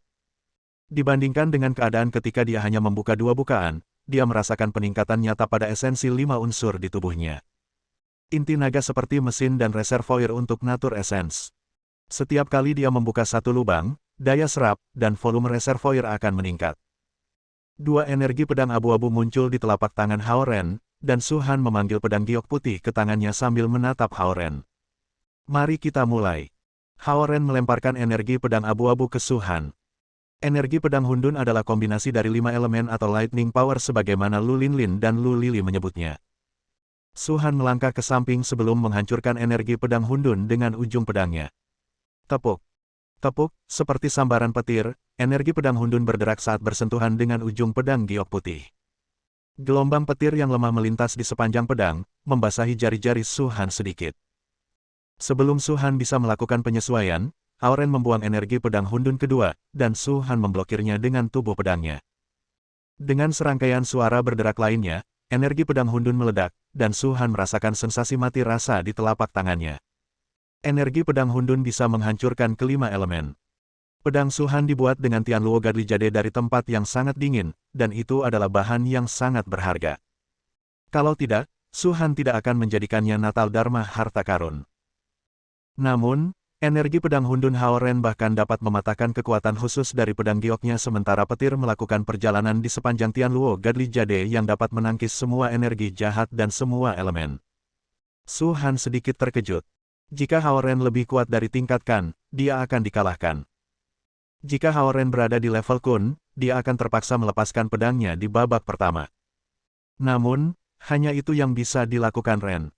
Dibandingkan dengan keadaan ketika dia hanya membuka 2 bukaan, dia merasakan peningkatan nyata pada esensi 5 unsur di tubuhnya. Inti naga seperti mesin dan reservoir untuk Nature Essence. Setiap kali dia membuka 1 lubang, daya serap dan volume reservoir akan meningkat. 2 energi pedang abu-abu muncul di telapak tangan Hao Ren, dan Su Han memanggil pedang giok putih ke tangannya sambil menatap Hao Ren. Mari kita mulai. Hao Ren melemparkan energi pedang abu-abu ke Su Han. Energi pedang Hundun adalah kombinasi dari 5 elemen atau lightning power sebagaimana Lu Linlin dan Lu Lili menyebutnya. Su Han melangkah ke samping sebelum menghancurkan energi pedang Hundun dengan ujung pedangnya. Tepuk. Tepuk, seperti sambaran petir, energi pedang Hundun berderak saat bersentuhan dengan ujung pedang giok putih. Gelombang petir yang lemah melintas di sepanjang pedang, membasahi jari-jari Su Han sedikit. Sebelum Su Han bisa melakukan penyesuaian, Hao Ren membuang energi pedang Hundun kedua, dan Su Han memblokirnya dengan tubuh pedangnya. Dengan serangkaian suara berderak lainnya, energi pedang Hundun meledak, dan Su Han merasakan sensasi mati rasa di telapak tangannya. Energi pedang Hundun bisa menghancurkan kelima elemen. Pedang Su Han dibuat dengan Tianluo Godly Jade dari tempat yang sangat dingin, dan itu adalah bahan yang sangat berharga. Kalau tidak, Su Han tidak akan menjadikannya Natal Dharma harta karun. Namun, energi pedang Hundun Hao Ren bahkan dapat mematahkan kekuatan khusus dari pedang gioknya sementara petir melakukan perjalanan di sepanjang Tianluo Godly Jade yang dapat menangkis semua energi jahat dan semua elemen. Su Han sedikit terkejut. Jika Hao Ren lebih kuat dari tingkat Kan, dia akan dikalahkan. Jika Hao Ren berada di level Kun, dia akan terpaksa melepaskan pedangnya di babak pertama. Namun, hanya itu yang bisa dilakukan Ren.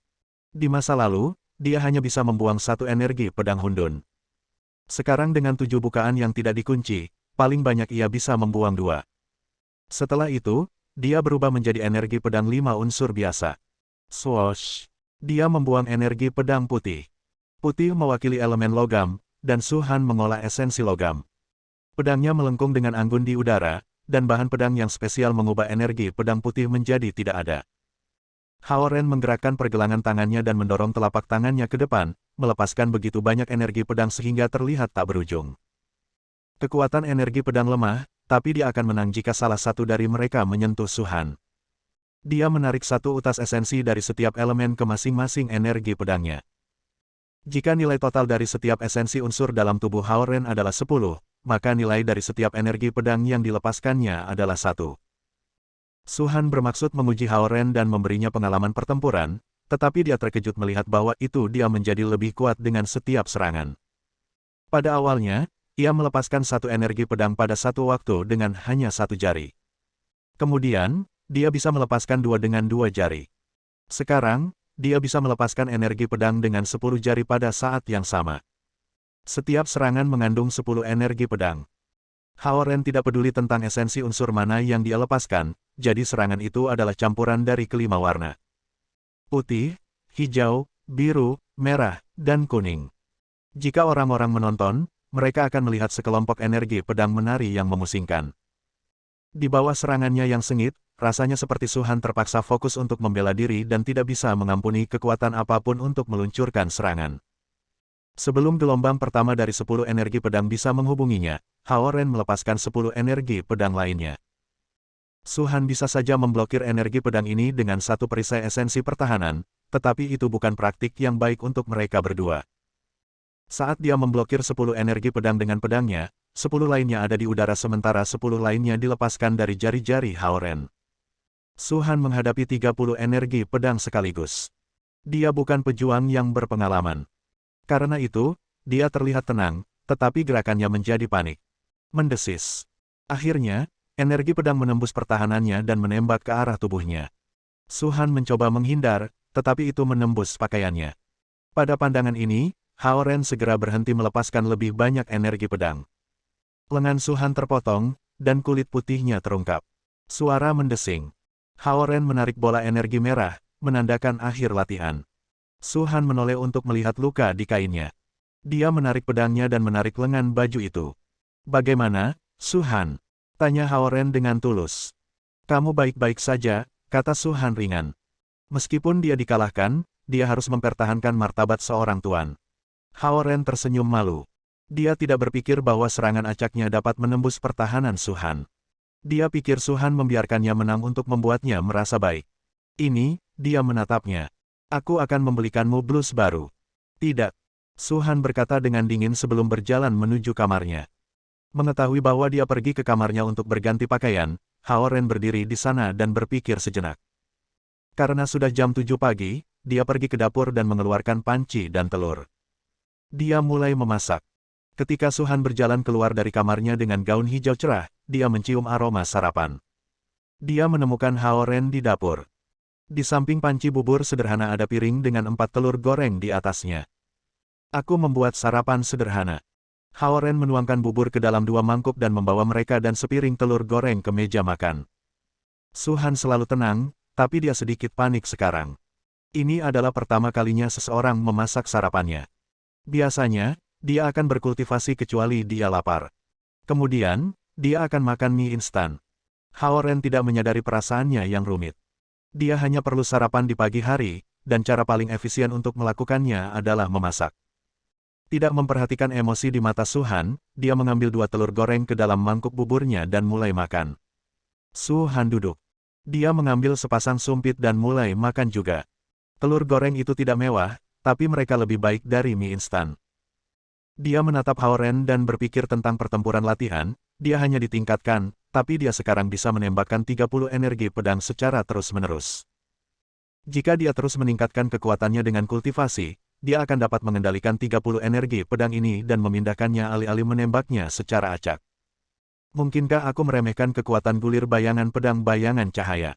Di masa lalu, dia hanya bisa membuang 1 energi pedang Hundun. Sekarang dengan 7 bukaan yang tidak dikunci, paling banyak ia bisa membuang 2. Setelah itu, dia berubah menjadi energi pedang 5 unsur biasa. Swoosh! Dia membuang energi pedang putih. Putih mewakili elemen logam, dan Su Han mengolah esensi logam. Pedangnya melengkung dengan anggun di udara, dan bahan pedang yang spesial mengubah energi pedang putih menjadi tidak ada. Hao Ren menggerakkan pergelangan tangannya dan mendorong telapak tangannya ke depan, melepaskan begitu banyak energi pedang sehingga terlihat tak berujung. Kekuatan energi pedang lemah, tapi dia akan menang jika salah satu dari mereka menyentuh Su Han. Dia menarik 1 utas esensi dari setiap elemen ke masing-masing energi pedangnya. Jika nilai total dari setiap esensi unsur dalam tubuh Hao Ren adalah 10, maka nilai dari setiap energi pedang yang dilepaskannya adalah 1. Su Han bermaksud menguji Hao Ren dan memberinya pengalaman pertempuran, tetapi dia terkejut melihat bahwa itu dia menjadi lebih kuat dengan setiap serangan. Pada awalnya, ia melepaskan 1 energi pedang pada 1 waktu dengan hanya 1 jari. Kemudian, dia bisa melepaskan 2 dengan 2 jari. Sekarang, dia bisa melepaskan energi pedang dengan 10 jari pada saat yang sama. Setiap serangan mengandung 10 energi pedang. Hao Ren tidak peduli tentang esensi unsur mana yang dia lepaskan, jadi serangan itu adalah campuran dari kelima warna. Putih, hijau, biru, merah, dan kuning. Jika orang-orang menonton, mereka akan melihat sekelompok energi pedang menari yang memusingkan. Di bawah serangannya yang sengit, rasanya seperti Su Han terpaksa fokus untuk membela diri dan tidak bisa mengampuni kekuatan apapun untuk meluncurkan serangan. Sebelum gelombang pertama dari 10 energi pedang bisa menghubunginya, Hao Ren melepaskan 10 energi pedang lainnya. Su Han bisa saja memblokir energi pedang ini dengan 1 perisai esensi pertahanan, tetapi itu bukan praktik yang baik untuk mereka berdua. Saat dia memblokir 10 energi pedang dengan pedangnya, 10 lainnya ada di udara sementara 10 lainnya dilepaskan dari jari-jari Hao Ren. Su Han menghadapi 30 energi pedang sekaligus. Dia bukan pejuang yang berpengalaman. Karena itu, dia terlihat tenang, tetapi gerakannya menjadi panik. Mendesis. Akhirnya, energi pedang menembus pertahanannya dan menembak ke arah tubuhnya. Su Han mencoba menghindar, tetapi itu menembus pakaiannya. Pada pandangan ini, Hao Ren segera berhenti melepaskan lebih banyak energi pedang. Lengan Su Han terpotong, dan kulit putihnya terungkap. Suara mendesing. Hao Ren menarik bola energi merah, menandakan akhir latihan. Su Han menoleh untuk melihat luka di kainnya. Dia menarik pedangnya dan menarik lengan baju itu. "Bagaimana, Su Han?" tanya Hao Ren dengan tulus. "Kamu baik-baik saja," kata Su Han ringan. Meskipun dia dikalahkan, dia harus mempertahankan martabat seorang tuan. Hao Ren tersenyum malu. Dia tidak berpikir bahwa serangan acaknya dapat menembus pertahanan Su Han. Dia pikir Su Han membiarkannya menang untuk membuatnya merasa baik. Ini, dia menatapnya. "Aku akan membelikanmu blus baru." "Tidak." Su Han berkata dengan dingin sebelum berjalan menuju kamarnya. Mengetahui bahwa dia pergi ke kamarnya untuk berganti pakaian, Hao Ren berdiri di sana dan berpikir sejenak. Karena sudah jam 7 pagi, dia pergi ke dapur dan mengeluarkan panci dan telur. Dia mulai memasak. Ketika Su Han berjalan keluar dari kamarnya dengan gaun hijau cerah, dia mencium aroma sarapan. Dia menemukan Hao Ren di dapur. Di samping panci bubur sederhana ada piring dengan 4 telur goreng di atasnya. "Aku membuat sarapan sederhana." Hao Ren menuangkan bubur ke dalam 2 mangkuk dan membawa mereka dan sepiring telur goreng ke meja makan. Su Han selalu tenang, tapi dia sedikit panik sekarang. Ini adalah pertama kalinya seseorang memasak sarapannya. Biasanya, dia akan berkultivasi kecuali dia lapar. Kemudian, dia akan makan mie instan. Hao Ren tidak menyadari perasaannya yang rumit. Dia hanya perlu sarapan di pagi hari, dan cara paling efisien untuk melakukannya adalah memasak. Tidak memperhatikan emosi di mata Su Han, dia mengambil 2 telur goreng ke dalam mangkuk buburnya dan mulai makan. Su Han duduk. Dia mengambil sepasang sumpit dan mulai makan juga. Telur goreng itu tidak mewah, tapi mereka lebih baik dari mie instan. Dia menatap Hao Ren dan berpikir tentang pertempuran latihan, dia hanya ditingkatkan, tapi dia sekarang bisa menembakkan 30 energi pedang secara terus-menerus. Jika dia terus meningkatkan kekuatannya dengan kultivasi, dia akan dapat mengendalikan 30 energi pedang ini dan memindahkannya alih-alih menembaknya secara acak. Mungkinkah aku meremehkan kekuatan gulir bayangan pedang bayangan cahaya?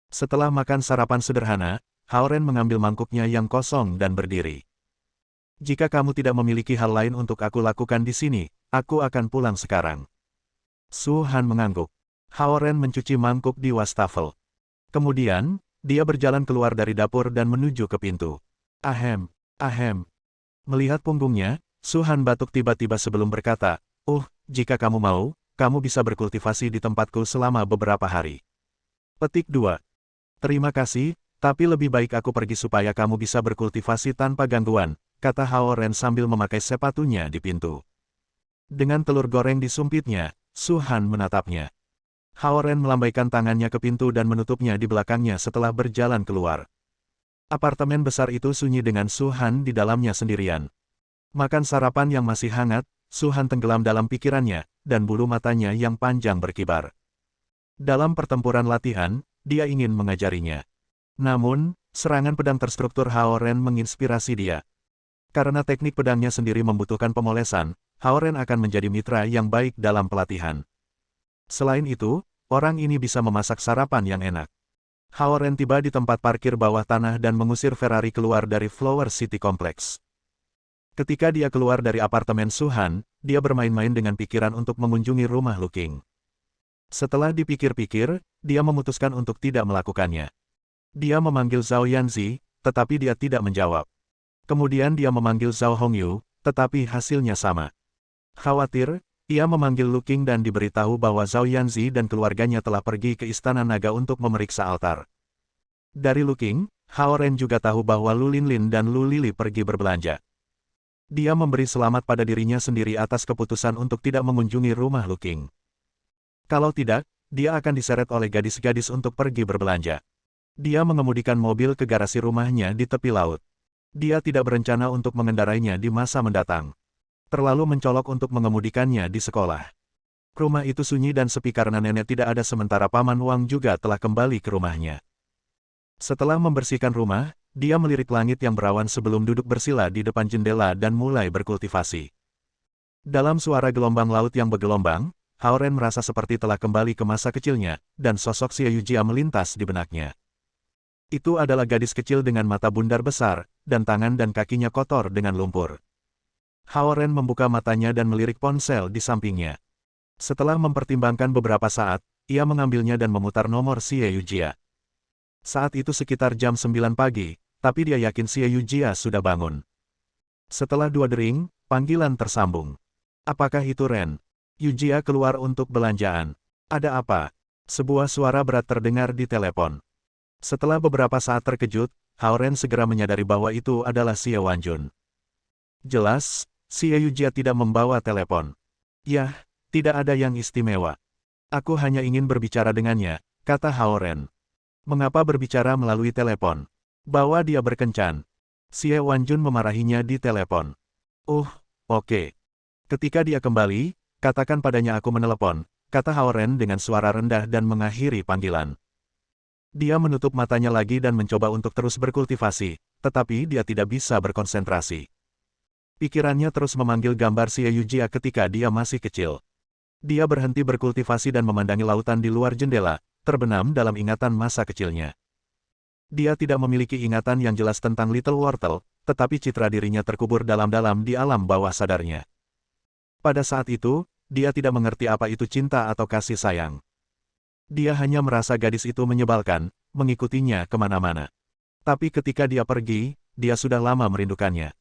Setelah makan sarapan sederhana, Hao Ren mengambil mangkuknya yang kosong dan berdiri. "Jika kamu tidak memiliki hal lain untuk aku lakukan di sini, aku akan pulang sekarang." Su Han mengangguk. Hao Ren mencuci mangkuk di wastafel. Kemudian, dia berjalan keluar dari dapur dan menuju ke pintu. Ahem. Melihat punggungnya, Su Han batuk tiba-tiba sebelum berkata, jika kamu mau, kamu bisa berkultivasi di tempatku selama beberapa hari." Petik 2. "Terima kasih, tapi lebih baik aku pergi supaya kamu bisa berkultivasi tanpa gangguan," kata Hao Ren sambil memakai sepatunya di pintu. Dengan telur goreng disumpitnya, Su Han menatapnya. Hao Ren melambaikan tangannya ke pintu dan menutupnya di belakangnya setelah berjalan keluar. Apartemen besar itu sunyi dengan Su Han di dalamnya sendirian. Makan sarapan yang masih hangat, Su Han tenggelam dalam pikirannya, dan bulu matanya yang panjang berkibar. Dalam pertempuran latihan, dia ingin mengajarinya. Namun, serangan pedang terstruktur Hao Ren menginspirasi dia. Karena teknik pedangnya sendiri membutuhkan pemolesan, Hao Ren akan menjadi mitra yang baik dalam pelatihan. Selain itu, orang ini bisa memasak sarapan yang enak. Hao Ren tiba di tempat parkir bawah tanah dan mengusir Ferrari keluar dari Flower City Complex. Ketika dia keluar dari apartemen Su Han, dia bermain-main dengan pikiran untuk mengunjungi rumah Lu Qing. Setelah dipikir-pikir, dia memutuskan untuk tidak melakukannya. Dia memanggil Zhao Yanzi, tetapi dia tidak menjawab. Kemudian dia memanggil Zhao Hongyu, tetapi hasilnya sama. Khawatir, ia memanggil Lu Qing dan diberitahu bahwa Zhao Yanzi dan keluarganya telah pergi ke Istana Naga untuk memeriksa altar. Dari Lu Qing, Hao Ren juga tahu bahwa Lu Linlin dan Lu Lili pergi berbelanja. Dia memberi selamat pada dirinya sendiri atas keputusan untuk tidak mengunjungi rumah Lu Qing. Kalau tidak, dia akan diseret oleh gadis-gadis untuk pergi berbelanja. Dia mengemudikan mobil ke garasi rumahnya di tepi laut. Dia tidak berencana untuk mengendarainya di masa mendatang. Terlalu mencolok untuk mengemudikannya di sekolah. Rumah itu sunyi dan sepi karena nenek tidak ada sementara Paman Wang juga telah kembali ke rumahnya. Setelah membersihkan rumah, dia melirik langit yang berawan sebelum duduk bersila di depan jendela dan mulai berkultivasi. Dalam suara gelombang laut yang bergelombang, Hao Ren merasa seperti telah kembali ke masa kecilnya, dan sosok Xie Yujia melintas di benaknya. Itu adalah gadis kecil dengan mata bundar besar, dan tangan dan kakinya kotor dengan lumpur. Hao Ren membuka matanya dan melirik ponsel di sampingnya. Setelah mempertimbangkan beberapa saat, ia mengambilnya dan memutar nomor Xie Yujia. Saat itu sekitar jam 9 pagi, tapi dia yakin Xie Yujia sudah bangun. Setelah 2 dering, panggilan tersambung. Apakah itu Ren? Yujia keluar untuk belanjaan. Ada apa? Sebuah suara berat terdengar di telepon. Setelah beberapa saat terkejut, Hao Ren segera menyadari bahwa itu adalah Xie Wanjun. Jelas, Xie Yujia tidak membawa telepon. Yah, tidak ada yang istimewa. Aku hanya ingin berbicara dengannya, kata Hao Ren. Mengapa berbicara melalui telepon? Bawa dia berkencan. Xie Wanjun memarahinya di telepon. Oke. Ketika dia kembali, katakan padanya aku menelepon, kata Hao Ren dengan suara rendah dan mengakhiri panggilan. Dia menutup matanya lagi dan mencoba untuk terus berkultivasi, tetapi dia tidak bisa berkonsentrasi. Pikirannya terus memanggil gambar Xie Yujia ketika dia masih kecil. Dia berhenti berkultivasi dan memandangi lautan di luar jendela, terbenam dalam ingatan masa kecilnya. Dia tidak memiliki ingatan yang jelas tentang Little Wortel, tetapi citra dirinya terkubur dalam-dalam di alam bawah sadarnya. Pada saat itu, dia tidak mengerti apa itu cinta atau kasih sayang. Dia hanya merasa gadis itu menyebalkan, mengikutinya kemana-mana. Tapi ketika dia pergi, dia sudah lama merindukannya.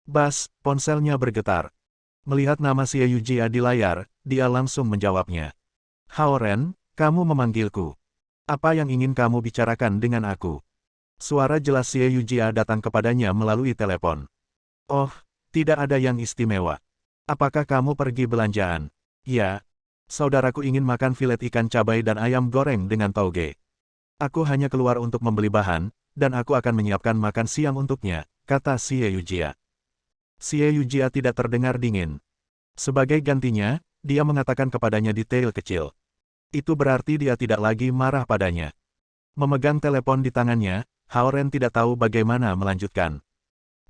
Bas, ponselnya bergetar. Melihat nama Xie Yujia di layar, dia langsung menjawabnya. Hao Ren, kamu memanggilku. Apa yang ingin kamu bicarakan dengan aku? Suara jelas Xie Yujia datang kepadanya melalui telepon. Oh, tidak ada yang istimewa. Apakah kamu pergi belanjaan? Ya. Saudaraku ingin makan filet ikan cabai dan ayam goreng dengan tauge. Aku hanya keluar untuk membeli bahan, dan aku akan menyiapkan makan siang untuknya, kata Xie Yujia. Xie Yujia tidak terdengar dingin. Sebagai gantinya, dia mengatakan kepadanya detail kecil. Itu berarti dia tidak lagi marah padanya. Memegang telepon di tangannya, Hao Ren tidak tahu bagaimana melanjutkan.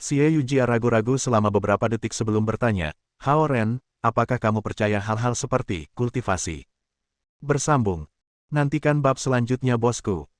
Xie Yujia ragu-ragu selama beberapa detik sebelum bertanya, Hao Ren, apakah kamu percaya hal-hal seperti kultivasi? Bersambung. Nantikan bab selanjutnya bosku.